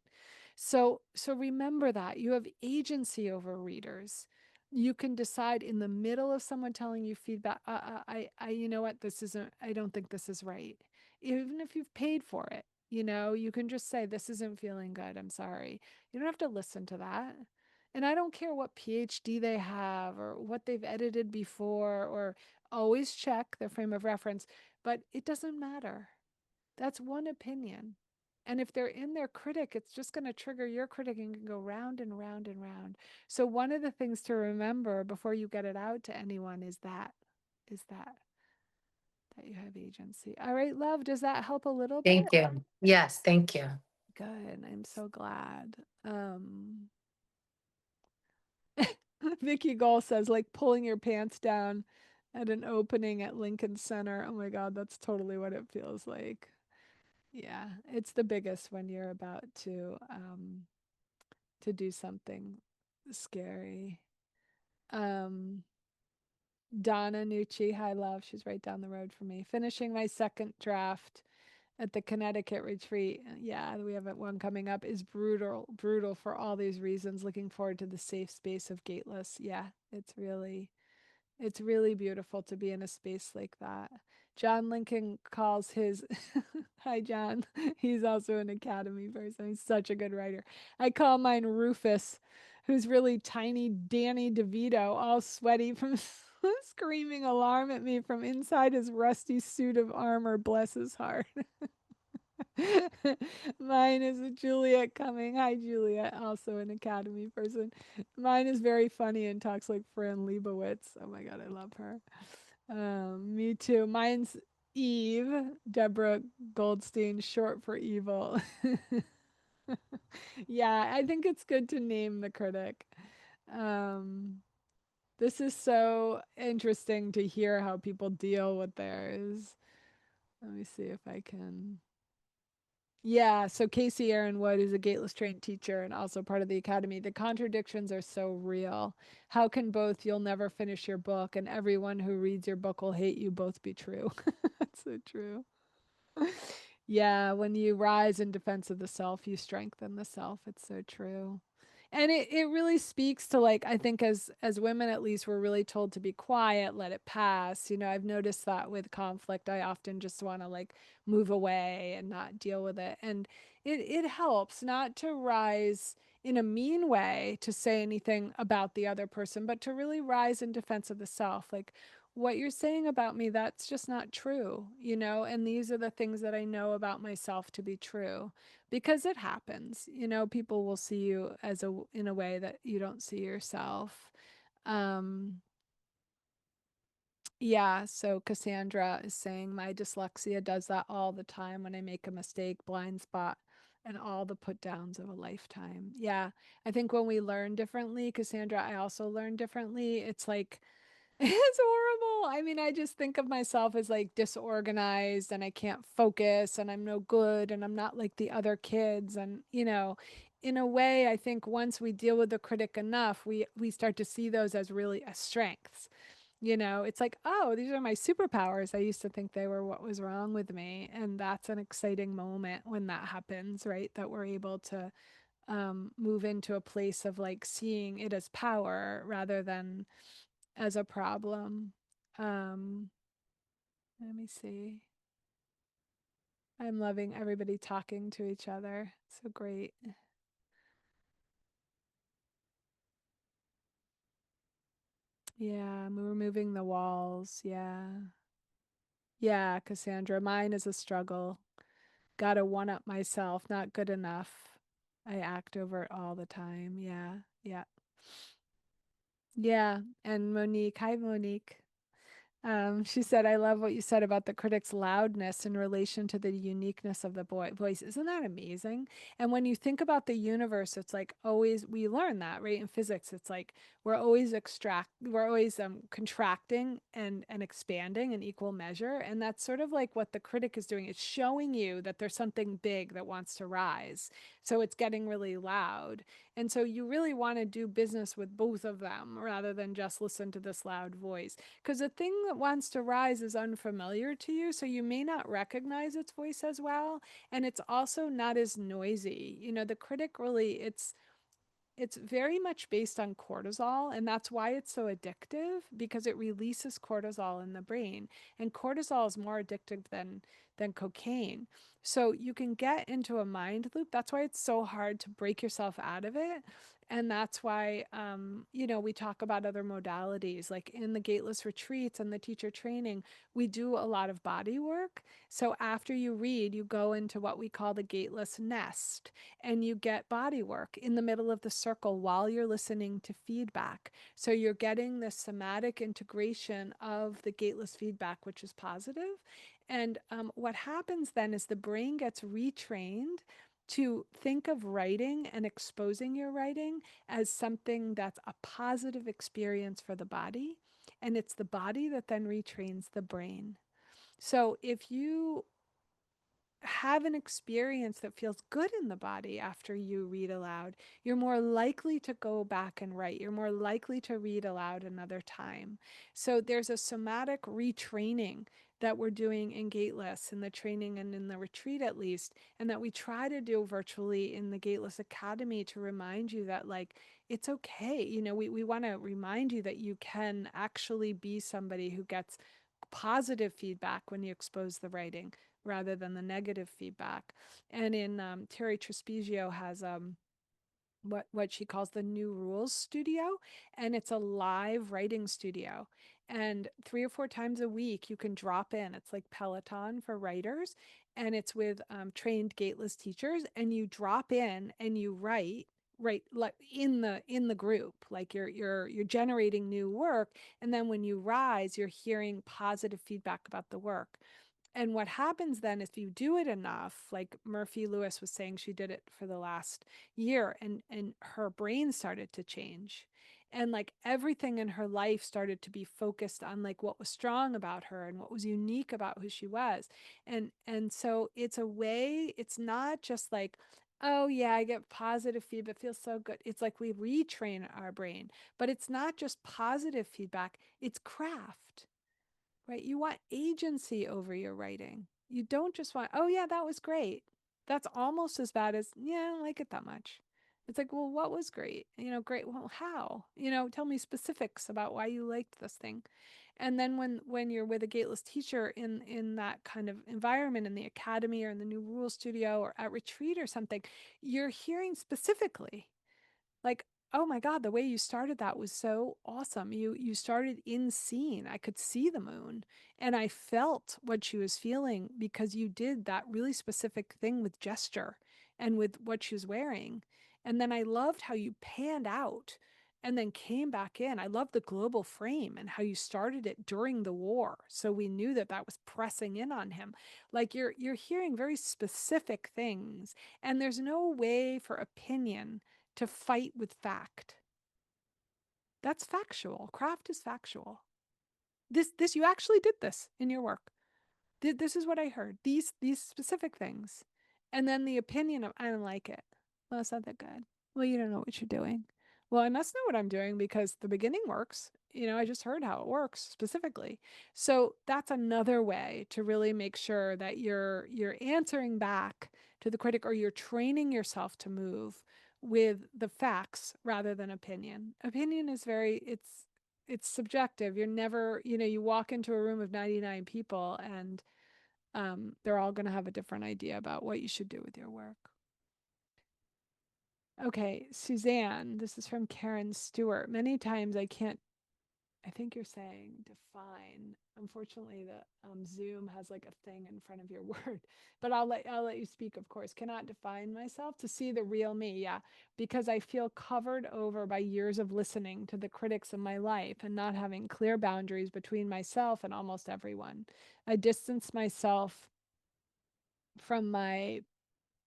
So remember that you have agency over readers. You can decide in the middle of someone telling you feedback, you know what, this isn't, I don't think this is right. Even if you've paid for it, you can just say, this isn't feeling good. I'm sorry. You don't have to listen to that. And I don't care what PhD they have or what they've edited before, or always check their frame of reference, but it doesn't matter. That's one opinion. And if they're in their critic, it's just going to trigger your critic and can go round and round and round. So one of the things to remember before you get it out to anyone is that you have agency. All right, love, does that help a little bit? Thank you. Yes, thank you. Good. I'm so glad. Vicky Gull says like pulling your pants down at an opening at Lincoln Center. Oh my God, that's totally what it feels like. Yeah, it's the biggest when you're about to do something scary. Um, Donna Nucci, hi love, she's right down the road from me. Finishing my second draft at the Connecticut retreat. Yeah, we have one coming up. Is brutal, brutal for all these reasons. Looking forward to the safe space of Gateless. Yeah, it's really beautiful to be in a space like that. John Lincoln calls his hi John. He's also an Academy person. He's such a good writer. I call mine Rufus, who's really tiny Danny DeVito, all sweaty from screaming alarm at me from inside his rusty suit of armor. Bless his heart. Mine is a Juliet Cumming. Hi, Juliet, also an Academy person. Mine is very funny and talks like Fran Lebowitz. Oh my God, I love her. Me too. Mine's Eve, Deborah Goldstein, short for evil. Yeah, I think it's good to name the critic. Um, this is so interesting to hear how people deal with theirs. Let me see if I can. Yeah, so Casey Aaron Wood is a Gateless trained teacher and also part of the academy. The contradictions are so real. How can both "you'll never finish your book" and "everyone who reads your book will hate you" both be true? That's so true. Yeah, when you rise in defense of the self, you strengthen the self. It's so true. And it really speaks to, like, I think as women at least we're really told to be quiet, let it pass. I've noticed that with conflict, I often just want to like move away and not deal with it. And it helps not to rise in a mean way to say anything about the other person, but to really rise in defense of the self. Like, what you're saying about me, that's just not true, and these are the things that I know about myself to be true, because it happens. People will see you as in a way that you don't see yourself. um yeah, so Cassandra is saying my dyslexia does that all the time. When I make a mistake, blind spot, and all the put downs of a lifetime. Yeah, I think when we learn differently, Cassandra, I also learn differently. It's like it's horrible. I mean, I just think of myself as like disorganized and I can't focus and I'm no good and I'm not like the other kids. And, in a way, I think once we deal with the critic enough, we start to see those as really as strengths. It's like, oh, these are my superpowers. I used to think they were what was wrong with me. And that's an exciting moment when that happens, right? That we're able to move into a place of like seeing it as power rather than as a problem. Um, Let me see. I'm loving everybody talking to each other. So great. Yeah, I'm removing the walls. Yeah. Yeah, Cassandra. Mine is a struggle. Gotta one up myself. Not good enough. I act over it all the time. Yeah. Yeah. Yeah. And Monique. Hi, Monique. She said, I love what you said about the critic's loudness in relation to the uniqueness of the voice. Isn't that amazing? And when you think about the universe, it's like always, we learn that, right? In physics, it's like we're always contracting and expanding in equal measure. And that's sort of like what the critic is doing. It's showing you that there's something big that wants to rise. So it's getting really loud. And so you really want to do business with both of them rather than just listen to this loud voice, because the thing that wants to rise is unfamiliar to you, so you may not recognize its voice as well, and it's also not as noisy. The critic really, it's very much based on cortisol, and that's why it's so addictive, because it releases cortisol in the brain, and cortisol is more addictive than cocaine. So you can get into a mind loop. That's why it's so hard to break yourself out of it. And that's why we talk about other modalities, like in the Gateless retreats and the teacher training, we do a lot of body work. So after you read, you go into what we call the Gateless nest, and you get body work in the middle of the circle while you're listening to feedback. So you're getting the somatic integration of the gateless feedback, which is positive. And what happens then is the brain gets retrained to think of writing and exposing your writing as something that's a positive experience for the body. And it's the body that then retrains the brain. So if you have an experience that feels good in the body after you read aloud, you're more likely to go back and write. You're more likely to read aloud another time. So there's a somatic retraining that we're doing in Gateless, in the training and in the retreat at least, and that we try to do virtually in the Gateless Academy to remind you that like it's okay. You know, we want to remind you that you can actually be somebody who gets positive feedback when you expose the writing rather than the negative feedback. And in Terry Trespigio has what she calls the New Rules Studio, and it's a live writing studio. And 3 or 4 times a week, you can drop in. It's like Peloton for writers, and it's with trained gateless teachers. And you drop in and you write right like in the group, like you're generating new work. And then when you rise, you're hearing positive feedback about the work. And what happens then if you do it enough, like Murphy Lewis was saying, she did it for the last year, and her brain started to change. And like everything in her life started to be focused on like what was strong about her and what was unique about who she was. And so it's a way, it's not just like, oh yeah, I get positive feedback, it feels so good. It's like we retrain our brain, but it's not just positive feedback, it's craft, right? You want agency over your writing. You don't just want, oh, yeah, that was great. That's almost as bad as, yeah, I don't like it that much. It's like, well, what was great? You know, great. Well, how? You know, tell me specifics about why you liked this thing. And then when you're with a gateless teacher in that kind of environment in the academy or in the New Rule Studio or at retreat or something, you're hearing specifically like, oh my God, the way you started that was so awesome. You started in scene. I could see the moon and I felt what she was feeling because you did that really specific thing with gesture and with what she was wearing. And then I loved how you panned out and then came back in. I love the global frame and how you started it during the war. So we knew that that was pressing in on him. Like you're hearing very specific things, and there's no way for opinion to fight with fact. That's factual. Craft is factual. This you actually did this in your work. This is what I heard. These specific things. And then the opinion of I don't like it. Well, it's not that good. Well, you don't know what you're doing. Well, I must know what I'm doing because the beginning works. You know, I just heard how it works specifically. So that's another way to really make sure that you're answering back to the critic or you're training yourself to move with the facts rather than opinion. Opinion is very it's subjective. You're never, you know, you walk into a room of 99 people and they're all going to have a different idea about what you should do with your work. Okay, Suzanne, this is from Karen Stewart. Many times I can't, I think you're saying define. Unfortunately, the Zoom has like a thing in front of your word, but I'll let you speak, of course. Cannot define myself to see the real me. Yeah, because I feel covered over by years of listening to the critics of my life and not having clear boundaries between myself and almost everyone. I distance myself from my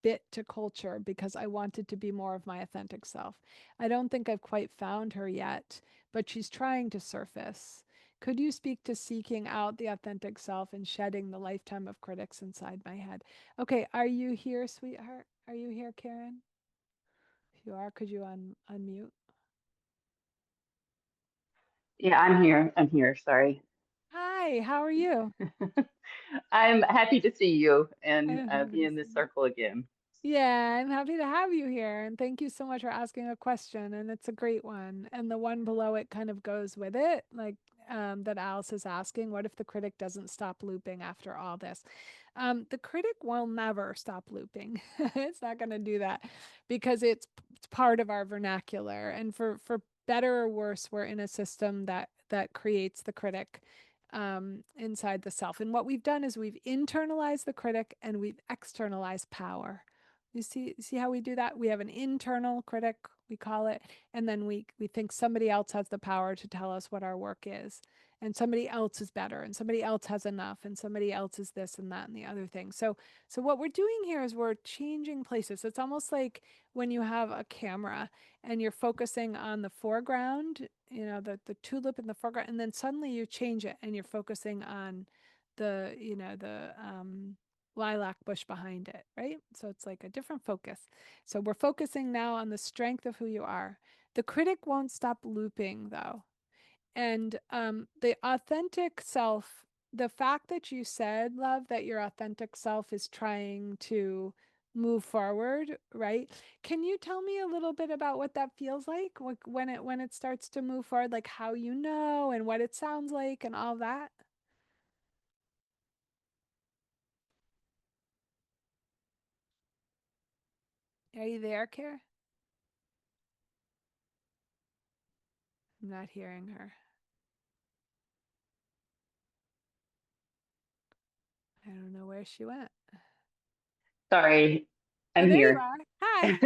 bit to culture because I wanted to be more of my authentic self. I don't think I've quite found her yet, but she's trying to surface. Could you speak to seeking out the authentic self and shedding the lifetime of critics inside my head? Okay, are you here, sweetheart? Are you here, Karen? If you are, could you unmute? Yeah, I'm here. I'm here. Sorry. Hi, how are you? I'm happy to see you and I'm happy be to in see this you. circle again. Yeah, I'm happy to have you here. And thank you so much for asking a question. And it's a great one. And the one below it kind of goes with it, like that Alice is asking, what if the critic doesn't stop looping after all this? The critic will never stop looping. It's not going to do that because it's part of our vernacular. And for better or worse, we're in a system that creates the critic inside the self. And what we've done is we've internalized the critic and we've externalized power. You see how we do that? We have an internal critic, we call it, and then we think somebody else has the power to tell us what our work is. And somebody else is better, and somebody else has enough, and somebody else is this and that and the other thing. So what we're doing here is we're changing places. It's almost like when you have a camera and you're focusing on the foreground, you know, the tulip in the foreground, and then suddenly you change it and you're focusing on the, you know, the lilac bush behind it, right? So it's like a different focus. So we're focusing now on the strength of who you are. The critic won't stop looping though. And the authentic self the fact that you said, love, that your authentic self is trying to move forward, right? Can you tell me a little bit about what that feels like? When it starts to move forward, like how you know and what it sounds like and all that? Are you there, Kara? I'm not hearing her. I don't know where she went. Sorry, Oh, I'm there you here. are. Hi.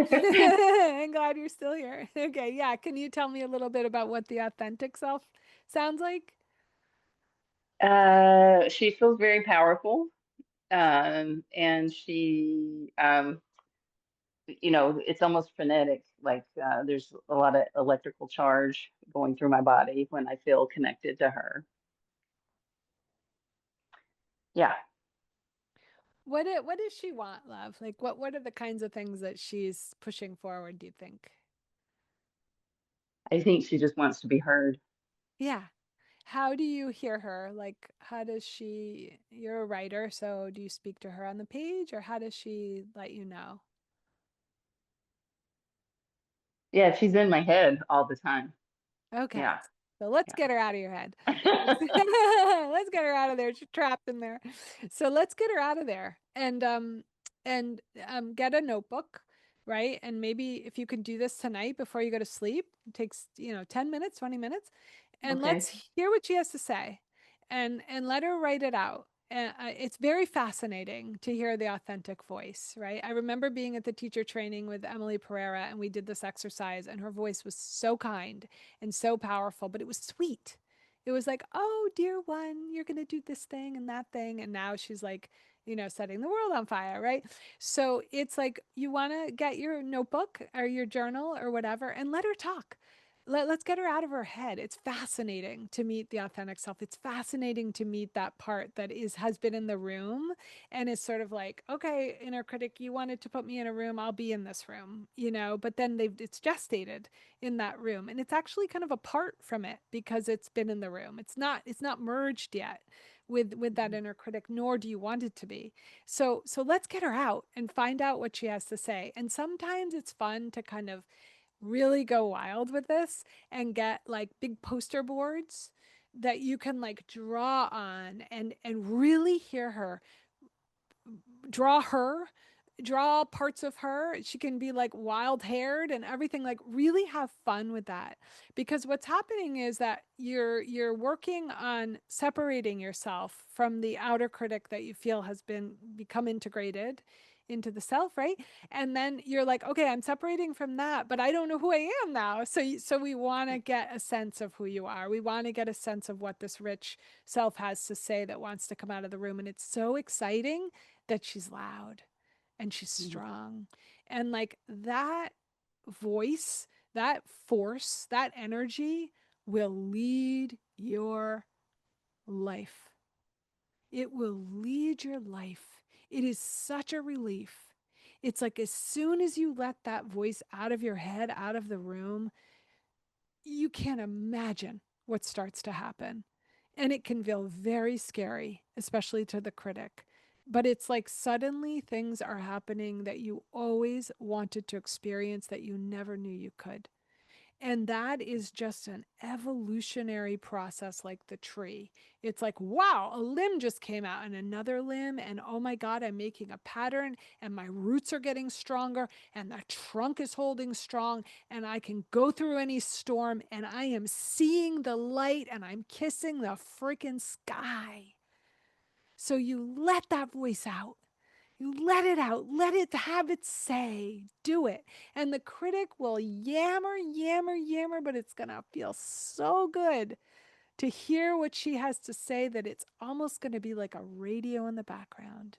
I'm glad you're still here. Okay, yeah. Can you tell me a little bit about what the authentic self sounds like? She feels very powerful, and it's almost frenetic. Like there's a lot of electrical charge going through my body when I feel connected to her. Yeah, What does she want, love? Like what are the kinds of things that she's pushing forward, do you think? I think she just wants to be heard. Yeah. How do you hear her? Like how does you're a writer, so do you speak to her on the page or how does she let you know? Yeah, she's in my head all the time. Okay. Yeah, So let's yeah. get her out of your head. Let's get her out of there. She's trapped in there. So let's get her out of there and get a notebook, right? And maybe if you can do this tonight before you go to sleep, it takes, 10 minutes, 20 minutes, and Okay. let's hear what she has to say and let her write it out. And it's very fascinating to hear the authentic voice, right? I remember being at the teacher training with Emily Pereira, and we did this exercise, and her voice was so kind and so powerful, but it was sweet. It was like, oh, dear one, you're going to do this thing and that thing. And now she's like, setting the world on fire, right? So it's like you want to get your notebook or your journal or whatever and let her talk. Let's get her out of her head. It's fascinating to meet the authentic self. It's fascinating to meet that part that has been in the room and is sort of like, okay, inner critic, you wanted to put me in a room, I'll be in this room, but then it's gestated in that room and it's actually kind of apart from it because it's been in the room. It's not merged yet with that inner critic, nor do you want it to be. So let's get her out and find out what she has to say. And sometimes it's fun to kind of really go wild with this and get like big poster boards that you can like draw on and really hear draw her draw parts of her. She can be like wild haired and everything, like really have fun with that. Because what's happening is that you're working on separating yourself from the outer critic that you feel has become integrated into the self, right? And then you're like, okay, I'm separating from that, but I don't know who I am now. So we want to get a sense of who you are. We want to get a sense of what this rich self has to say that wants to come out of the room. And it's so exciting that she's loud and she's Mhm. strong. And like that voice, that force, that energy will lead your life. It will lead your life. It is such a relief. It's like as soon as you let that voice out of your head, out of the room, you can't imagine what starts to happen. And it can feel very scary, especially to the critic. But it's like suddenly things are happening that you always wanted to experience that you never knew you could. And that is just an evolutionary process like the tree. It's like, wow, a limb just came out and another limb. And oh my God, I'm making a pattern and my roots are getting stronger and the trunk is holding strong and I can go through any storm and I am seeing the light and I'm kissing the freaking sky. So you let that voice out. You let it out, let it have its say, do it. And the critic will yammer, yammer, yammer, but it's going to feel so good to hear what she has to say that it's almost going to be like a radio in the background.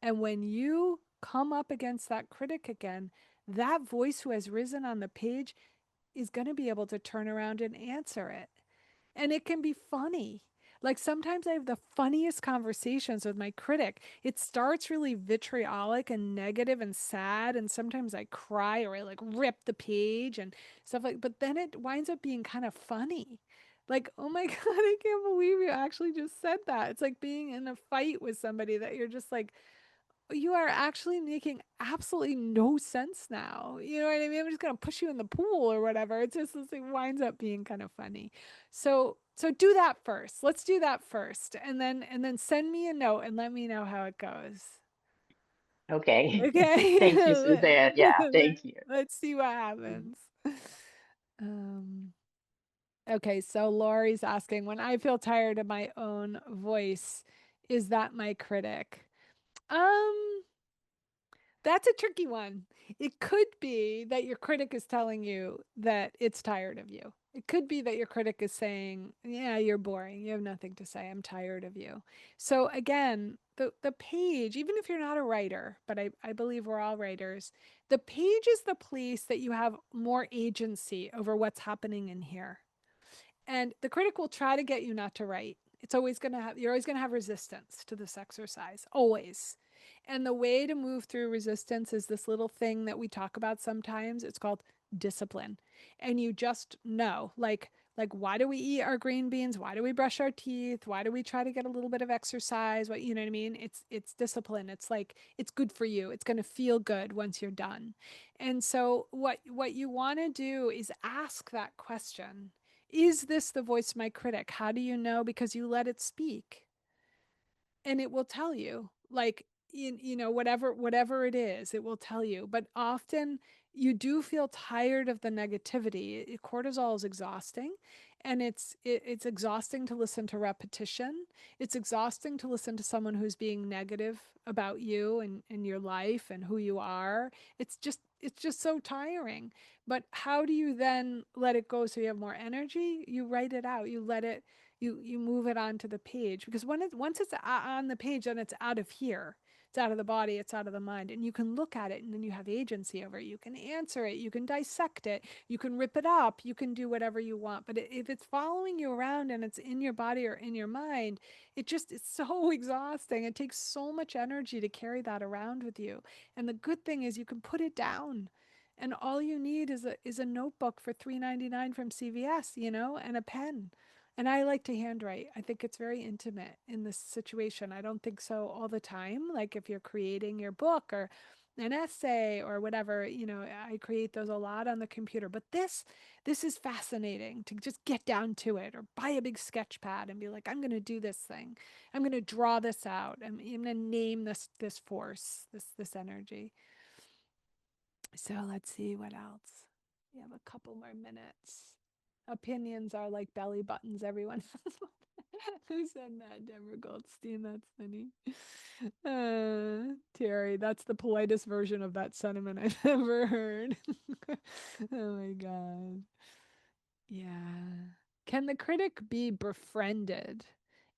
And when you come up against that critic again, that voice who has risen on the page is going to be able to turn around and answer it. And it can be funny. Like sometimes I have the funniest conversations with my critic. It starts really vitriolic and negative and sad, and sometimes I cry or I like rip the page and stuff like. But then it winds up being kind of funny. Like, oh my God, I can't believe you actually just said that. It's like being in a fight with somebody that you're just like, you are actually making absolutely no sense now. You know what I mean? I'm just gonna push you in the pool or whatever. It's just this thing winds up being kind of funny. So do that first. Let's do that first. And then send me a note and let me know how it goes. Okay. Thank you, Okay. Suzanne. Yeah, thank you. Let's see what happens. Um, okay, so Lori's asking, when I feel tired of my own voice, is that my critic? Um, That's a tricky one. It could be that your critic is telling you that it's tired of you. It could be that your critic is saying, yeah, you're boring. You have nothing to say. I'm tired of you. So again, the page, even if you're not a writer, but I believe we're all writers, the page is the place that you have more agency over what's happening in here. And the critic will try to get you not to write. It's always going to have, you're always going to have resistance to this exercise, always. And the way to move through resistance is this little thing that we talk about sometimes. It's called discipline. And you just know, like why do we eat our green beans? Why do we brush our teeth? Why do we try to get a little bit of exercise? What, you know what I mean? It's discipline. It's like it's good for you. It's going to feel good once you're done. And so what you want to do is ask that question. Is this the voice of my critic? How do you know? Because you let it speak and it will tell you, like, whatever it is, it will tell you. But often you do feel tired of the negativity. Cortisol is exhausting, and it's exhausting to listen to repetition. It's exhausting to listen to someone who's being negative about you and your life and who you are. It's just so tiring. But how do you then let it go so you have more energy? You write it out. You move it onto the page, because once it's on the page, then it's out of here. It's out of the body, it's out of the mind, and you can look at it, and then you have agency over it. You can answer it, you can dissect it, you can rip it up, you can do whatever you want. But if it's following you around and it's in your body or in your mind, it's so exhausting. It takes so much energy to carry that around with you. And the good thing is you can put it down. And all you need is a notebook for $3.99 from CVS, and a pen. And I like to handwrite. I think it's very intimate in this situation. I don't think so all the time. Like if you're creating your book or an essay or whatever, I create those a lot on the computer. But this is fascinating to just get down to it, or buy a big sketch pad and be like, I'm going to do this thing. I'm going to draw this out. I'm going to name this force, this energy. So let's see what else. We have a couple more minutes. Opinions are like belly buttons, everyone. Who said that? Deborah Goldstein. That's funny. Terry, that's the politest version of that sentiment I've ever heard. Oh my God. Yeah. Can the critic be befriended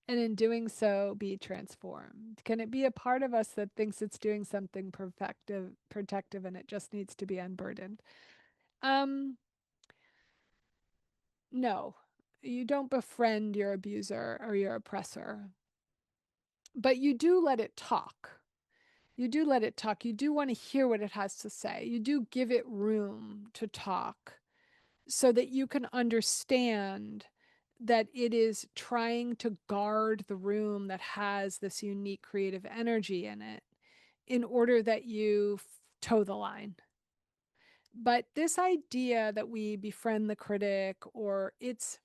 and in doing so be transformed? Can it be a part of us that thinks it's doing something protective and it just needs to be unburdened? Um, no. You don't befriend your abuser or your oppressor, but you do let it talk. You do let it talk. You do want to hear what it has to say. You do give it room to talk so that you can understand that it is trying to guard the room that has this unique creative energy in it in order that you toe the line. But this idea that we befriend the critic, or it's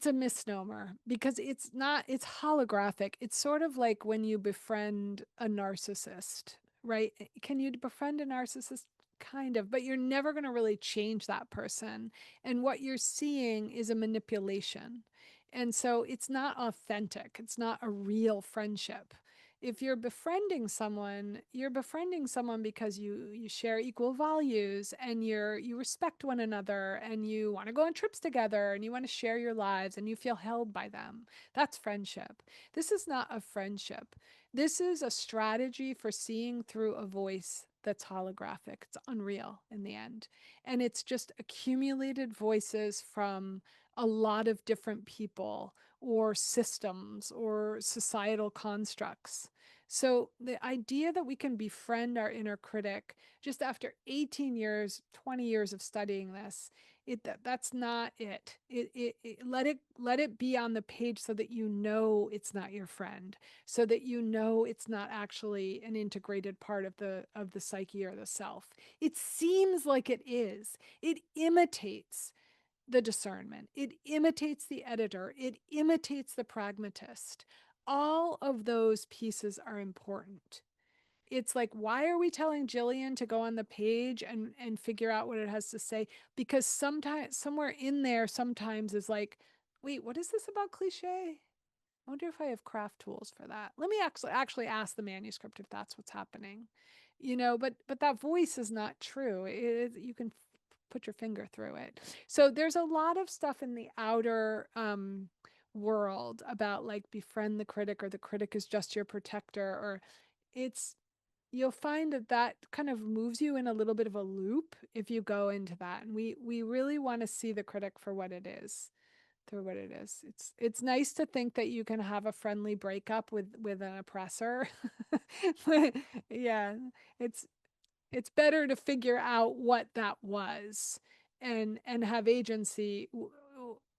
a misnomer, because it's holographic. It's sort of like when you befriend a narcissist, right? Can you befriend a narcissist? Kind of, but you're never going to really change that person. And what you're seeing is a manipulation. And so it's not authentic. It's not a real friendship. If you're befriending someone because you share equal values, and you respect one another, and you want to go on trips together, and you want to share your lives, and you feel held by them. That's friendship. This is not a friendship. This is a strategy for seeing through a voice that's holographic. It's unreal in the end. And it's just accumulated voices from a lot of different people or systems or societal constructs. So the idea that we can befriend our inner critic just after 18 years, 20 years of studying this, that's not it. Let it be on the page so that you know it's not your friend, so that you know it's not actually an integrated part of the psyche or the self. It seems like it is. It imitates the discernment. It imitates the editor. It imitates the pragmatist. All of those pieces are important. It's like, why are we telling Jillian to go on the page and figure out what it has to say? Because sometimes somewhere in there sometimes is like, wait, what is this about cliche? I wonder if I have craft tools for that. Let me actually ask the manuscript if that's what's happening. But that voice is not true. You can put your finger through it. So there's a lot of stuff in the outer world about like befriend the critic, or the critic is just your protector, or it's you'll find that kind of moves you in a little bit of a loop if you go into that. And we really want to see the critic for what it is, through what it is. It's nice to think that you can have a friendly breakup with an oppressor. Yeah, it's better to figure out what that was and have agency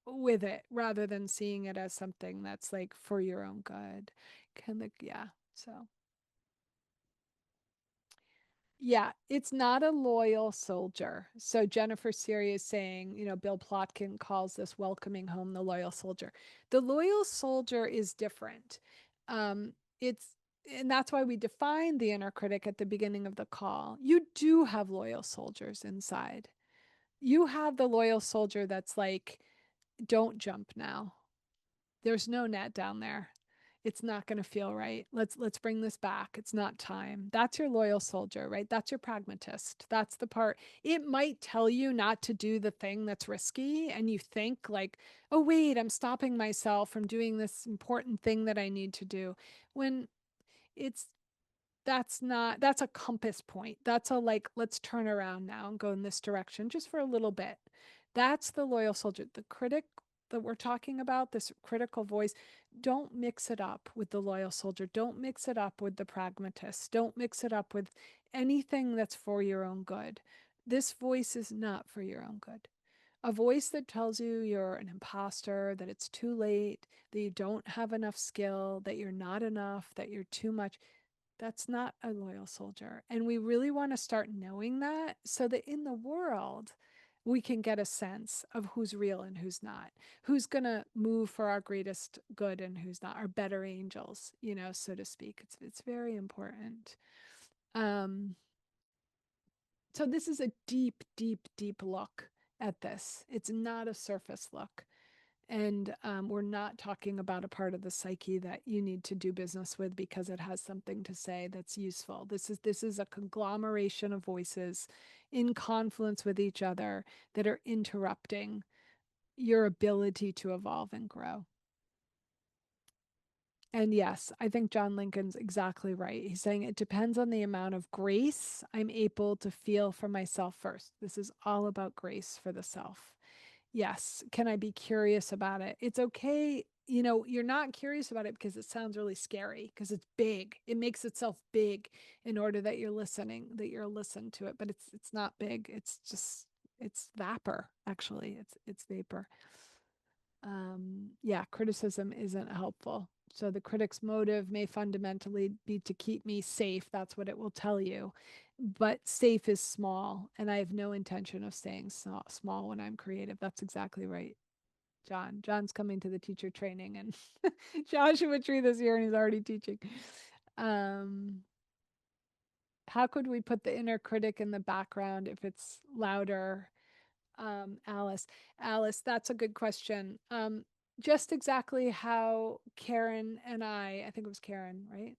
with it, rather than seeing it as something that's like for your own good. Yeah. So yeah, it's not a loyal soldier. So Jennifer Siri is saying, Bill Plotkin calls this welcoming home the loyal soldier. The loyal soldier is different. It's and that's why we define the inner critic at the beginning of the call. You do have loyal soldiers inside. You have the loyal soldier that's like, don't jump now. There's no net down there. It's not going to feel right. Let's bring this back. It's not time. That's your loyal soldier, right? That's your pragmatist. That's the part. It might tell you not to do the thing that's risky, and you think like, "Oh wait, I'm stopping myself from doing this important thing that I need to do." When it's that's a compass point. That's a like, let's turn around now and go in this direction just for a little bit. That's the loyal soldier. The critic that we're talking about, this critical voice, don't mix it up with the loyal soldier. Don't mix it up with the pragmatist. Don't mix it up with anything that's for your own good. This voice is not for your own good. A voice that tells you you're an imposter, that it's too late, that you don't have enough skill, that you're not enough, that you're too much, that's not a loyal soldier. And we really want to start knowing that, so that in the world, we can get a sense of who's real and who's not, who's going to move for our greatest good and who's not, our better angels, so to speak. It's very important. Um, so this is a deep, deep, deep look at this. It's not a surface look. And we're not talking about a part of the psyche that you need to do business with because it has something to say that's useful. This is a conglomeration of voices in confluence with each other that are interrupting your ability to evolve and grow. And yes, I think John Lincoln's exactly right. He's saying it depends on the amount of grace I'm able to feel for myself first. This is all about grace for the self. Yes. Can I be curious about it? It's okay. You're not curious about it because it sounds really scary, because it's big. It makes itself big in order that you're listen to it, but it's not big. It's vapor, actually. It's vapor. Yeah, criticism isn't helpful. So the critic's motive may fundamentally be to keep me safe. That's what it will tell you. But safe is small, and I have no intention of staying small when I'm creative. That's exactly right, John. John's coming to the teacher training and Joshua Tree this year, and he's already teaching. How could we put the inner critic in the background if it's louder? Alice. Alice, that's a good question. Just exactly how Karen and I think it was Karen, right?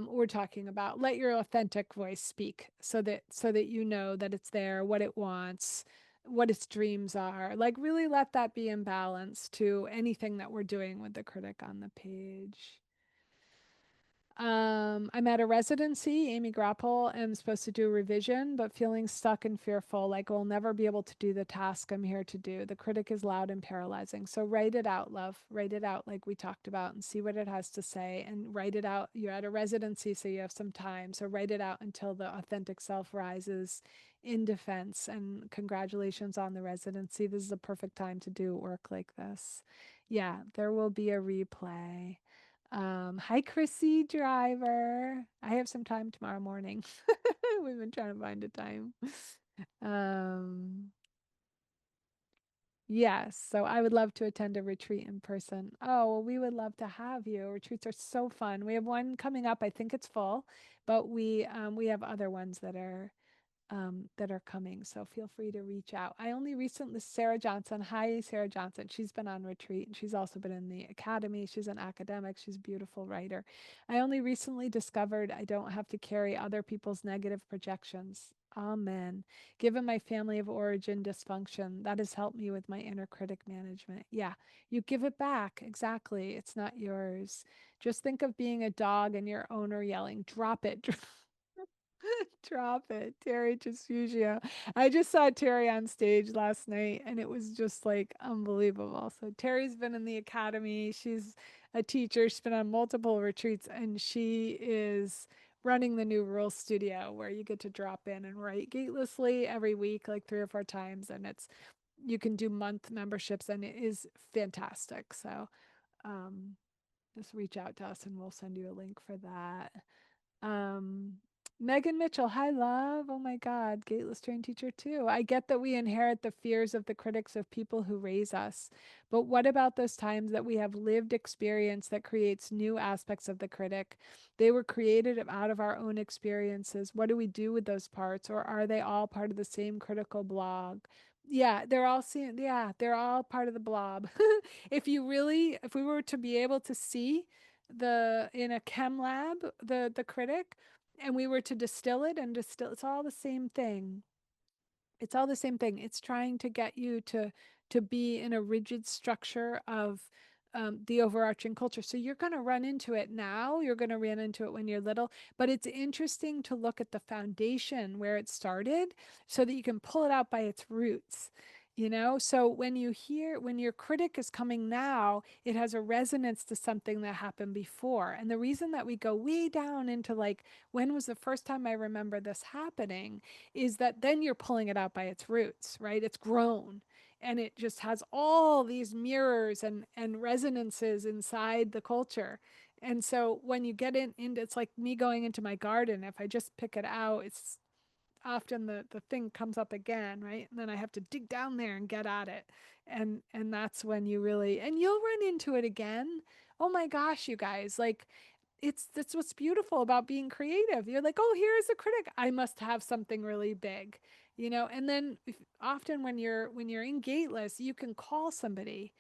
We're talking about let your authentic voice speak, so that you know that it's there, what it wants, what its dreams are. Like really let that be in balance to anything that we're doing with the critic on the page. I'm at a residency, Amy Grapple. I'm supposed to do a revision, but feeling stuck and fearful, like I'll never be able to do the task I'm here to do. The critic is loud and paralyzing. So write it out, love. Write it out like we talked about and see what it has to say and write it out. You're at a residency, so you have some time. So write it out until the authentic self rises in defense. And congratulations on the residency. This is a perfect time to do work like this. Yeah, there will be a replay. Hi, Chrissy Driver. I have some time tomorrow morning. We've been trying to find a time. Um, yes, so I would love to attend a retreat in person. Oh, well, we would love to have you. Retreats are so fun. We have one coming up. I think it's full, but we have other ones that are coming. So feel free to reach out. I only recently, Sarah Johnson. Hi, Sarah Johnson. She's been on retreat and she's also been in the academy. She's an academic. She's a beautiful writer. I only recently discovered I don't have to carry other people's negative projections. Amen. Given my family of origin dysfunction, that has helped me with my inner critic management. Yeah, you give it back. Exactly. It's not yours. Just think of being a dog and your owner yelling, drop it. Drop it, Terry Trasfusia. I just saw Terry on stage last night and it was just like unbelievable. So Terry's been in the academy. She's a teacher. She's been on multiple retreats and she is running the new Rural Studio where you get to drop in and write gatelessly every week, like 3 or 4 times. And it's you can do month memberships and it is fantastic. So um just reach out to us and we'll send you a link for that. Um, Megan Mitchell, hi, love. Oh my God, Gateless trained teacher too. I get that we inherit the fears of the critics of people who raise us, but what about those times that we have lived experience that creates new aspects of the critic? They were created out of our own experiences. What do we do with those parts, or are they all part of the same critical blog? Yeah, they're all part of the blob. If we were to be able to see the in a chem lab the critic and we were to distill it and distill it's all the same thing. It's all the same thing. It's trying to get you to be in a rigid structure of the overarching culture. So you're going to run into it now. You're going to run into it when you're little. But it's interesting to look at the foundation where it started so that you can pull it out by its roots. You know, so when your critic is coming now, it has a resonance to something that happened before. And the reason that we go way down into like, when was the first time I remember this happening? Is that then you're pulling it out by its roots, right? It's grown and it just has all these mirrors and resonances inside the culture. And so when you get into it's like me going into my garden. If I just pick it out, it's often the thing comes up again, right? And then I have to dig down there and get at it. And that's when you really and you'll run into it again. Oh my gosh, you guys, like that's what's beautiful about being creative. You're like, oh, here's a critic. I must have something really big, you know. And then often when you're in Gateless, you can call somebody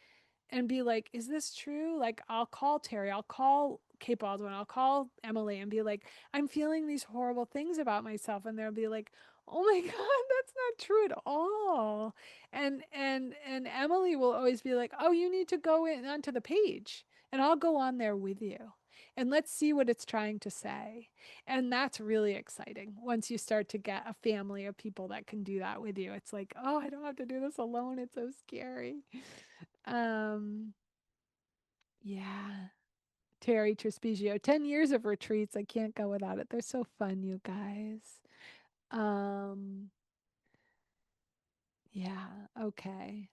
and be like, is this true? Like, I'll call Terry, I'll call Kate Baldwin, I'll call Emily and be like, I'm feeling these horrible things about myself. And they'll be like, oh my God, that's not true at all. And Emily will always be like, oh, you need to go in onto the page and I'll go on there with you. And let's see what it's trying to say. And that's really exciting. Once you start to get a family of people that can do that with you, it's like, oh, I don't have to do this alone. It's so scary. Um, yeah. Terry Trespigio, 10 years of retreats. I can't go without it. They're so fun, you guys. Um, yeah, okay.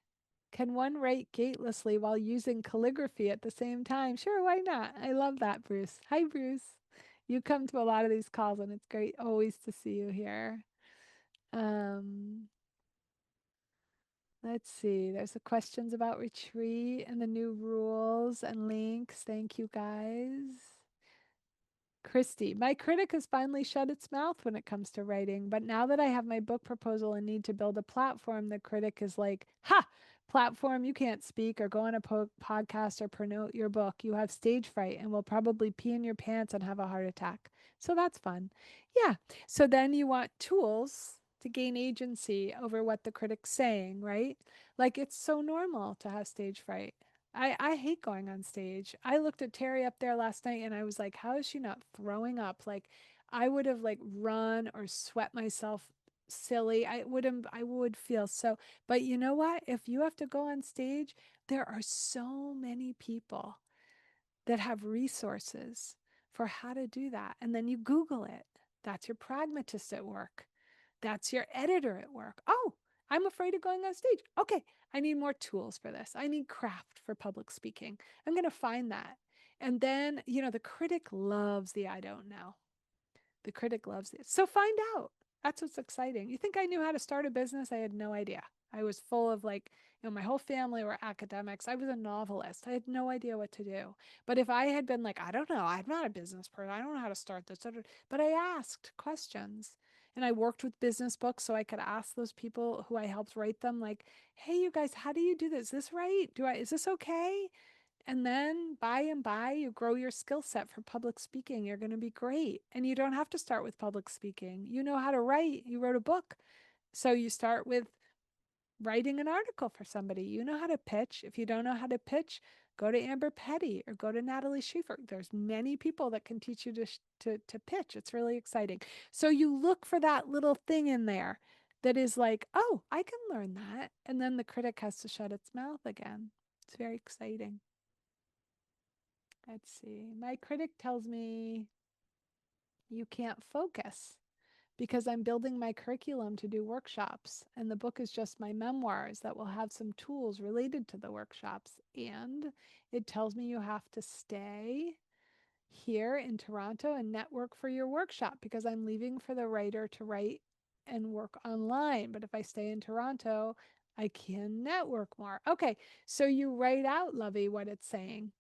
Can one write gatelessly while using calligraphy at the same time? Sure, why not? I love that, Bruce. Hi, Bruce. You come to a lot of these calls and it's great always to see you here. Um, let's see. There's the questions about retreat and the new rules and links. Thank you, guys. Christy, my critic has finally shut its mouth when it comes to writing, but now that I have my book proposal and need to build a platform, the critic is like, ha, platform, you can't speak or go on a podcast or promote your book. You have stage fright and will probably pee in your pants and have a heart attack. So that's fun. Yeah. So then you want tools to gain agency over what the critic's saying, right? Like it's so normal to have stage fright. I hate going on stage. I looked at Terry up there last night and I was like, how is she not throwing up? Like I would have like run or sweat myself silly. I would feel so, but you know what? If you have to go on stage, there are so many people that have resources for how to do that. And then you Google it. That's your pragmatist at work. That's your editor at work. Oh, I'm afraid of going on stage. Okay, I need more tools for this. I need craft for public speaking. I'm going to find that. And then, the critic loves the I don't know. The critic loves it. So find out. That's what's exciting. You think I knew how to start a business? I had no idea. I was full of like, my whole family were academics. I was a novelist. I had no idea what to do. But if I had been like, I don't know, I'm not a business person. I don't know how to start this. But I asked questions and I worked with business books so I could ask those people who I helped write them, like, hey, you guys, how do you do this? Is this right? Is this okay? And then by and by, you grow your skill set for public speaking. You're going to be great. And you don't have to start with public speaking. You know how to write. You wrote a book. So you start with writing an article for somebody. You know how to pitch. If you don't know how to pitch, go to Amber Petty or go to Natalie Schaefer. There's many people that can teach you to pitch. It's really exciting. So you look for that little thing in there that is like, oh, I can learn that. And then the critic has to shut its mouth again. It's very exciting. Let's see. My critic tells me you can't focus because I'm building my curriculum to do workshops. And the book is just my memoirs that will have some tools related to the workshops. And it tells me you have to stay here in Toronto and network for your workshop because I'm leaving for the writer to write and work online. But if I stay in Toronto, I can network more. Okay, so you write out, Lovey, what it's saying.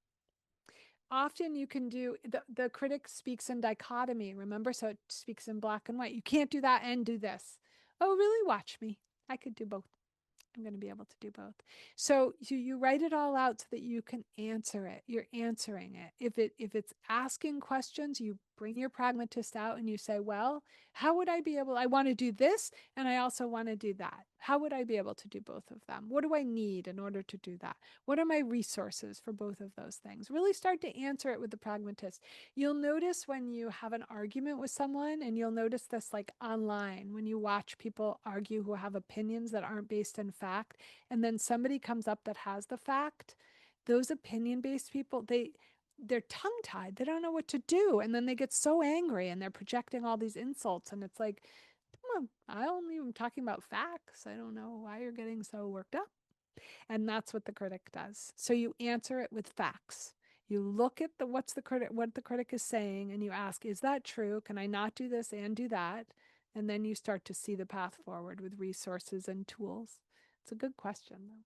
Often you can do the critic speaks in dichotomy, remember? So it speaks in black and white. You can't do that and do this. Oh, really? Watch me. I could do both. I'm going to be able to do both. So you write it all out so that you can answer it. You're answering it. If it's asking questions, you bring your pragmatist out and you say, well, how would I be able, I want to do this and I also want to do that. How would I be able to do both of them? What do I need in order to do that? What are my resources for both of those things? Really start to answer it with the pragmatist. You'll notice when you have an argument with someone, and you'll notice this like online when you watch people argue who have opinions that aren't based in fact, and then somebody comes up that has the fact. Those opinion-based people, they're tongue-tied. They don't know what to do, and then they get so angry and they're projecting all these insults, and it's like, come on, I only am talking about facts. I don't know why you're getting so worked up. And that's what the critic does. So you answer it with facts. You look at what the critic is saying, and you ask, is that true? Can I not do this and do that? And then you start to see the path forward with resources and tools. It's a good question, though.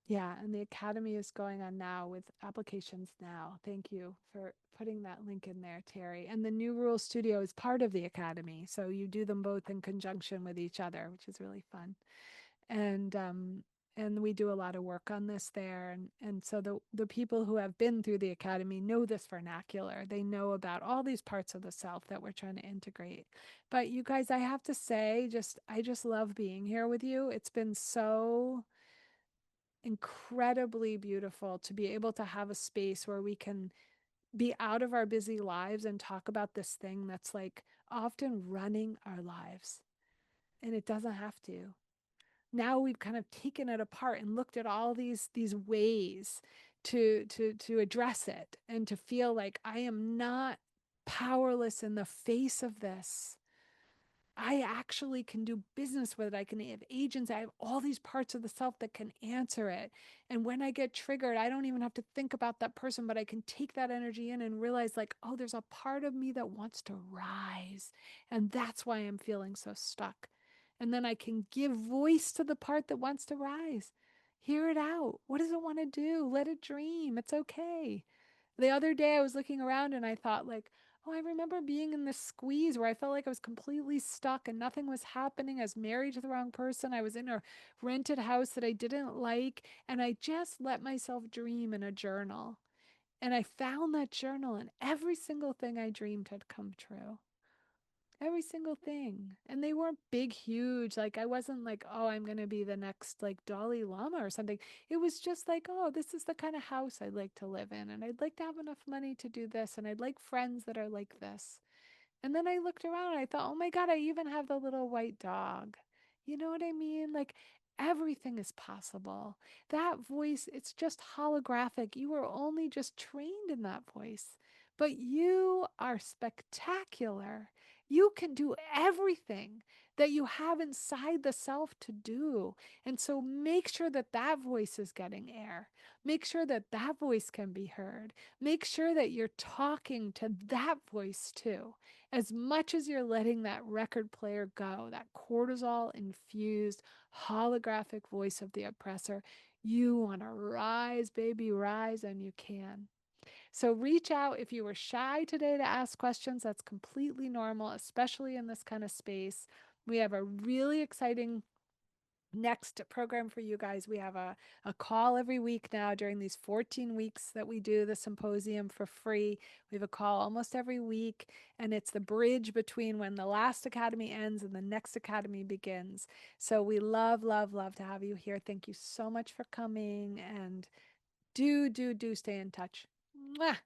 Yeah, and the academy is going on now with applications now. Thank you for putting that link in there, Terry. And the New Rules Studio is part of the academy, so you do them both in conjunction with each other, which is really fun. And we do a lot of work on this there. And so the people who have been through the academy know this vernacular. They know about all these parts of the self that we're trying to integrate. But you guys, I have to say, I just love being here with you. It's been so incredibly beautiful to be able to have a space where we can be out of our busy lives and talk about this thing that's like often running our lives. And it doesn't have to. Now we've kind of taken it apart and looked at all these ways to address it and to feel like I am not powerless in the face of this. I actually can do business with it. I can have agents. I have all these parts of the self that can answer it. And when I get triggered, I don't even have to think about that person, but I can take that energy in and realize, like, oh, there's a part of me that wants to rise. And that's why I'm feeling so stuck. And then I can give voice to the part that wants to rise. Hear it out. What does it want to do? Let it dream. It's okay. The other day I was looking around and I thought, like, oh, I remember being in this squeeze where I felt like I was completely stuck and nothing was happening. I was married to the wrong person. I was in a rented house that I didn't like. And I just let myself dream in a journal. And I found that journal, and every single thing I dreamed had come true. Every single thing. And they weren't big, huge. Like, I wasn't like, oh, I'm going to be the next like Dalai Lama or something. It was just like, oh, this is the kind of house I'd like to live in. And I'd like to have enough money to do this. And I'd like friends that are like this. And then I looked around and I thought, oh my God, I even have the little white dog. You know what I mean? Like, everything is possible. That voice, it's just holographic. You were only just trained in that voice, but you are spectacular. You can do everything that you have inside the self to do. And so make sure that that voice is getting air. Make sure that that voice can be heard. Make sure that you're talking to that voice too. As much as you're letting that record player go, that cortisol infused holographic voice of the oppressor, you want to rise, baby, rise, and you can. So reach out if you were shy today to ask questions. That's completely normal, especially in this kind of space. We have a really exciting next program for you guys. We have a call every week now during these 14 weeks that we do the symposium for free. We have a call almost every week, and it's the bridge between when the last academy ends and the next academy begins. So we love, love, love to have you here. Thank you so much for coming, and do stay in touch. Mwah!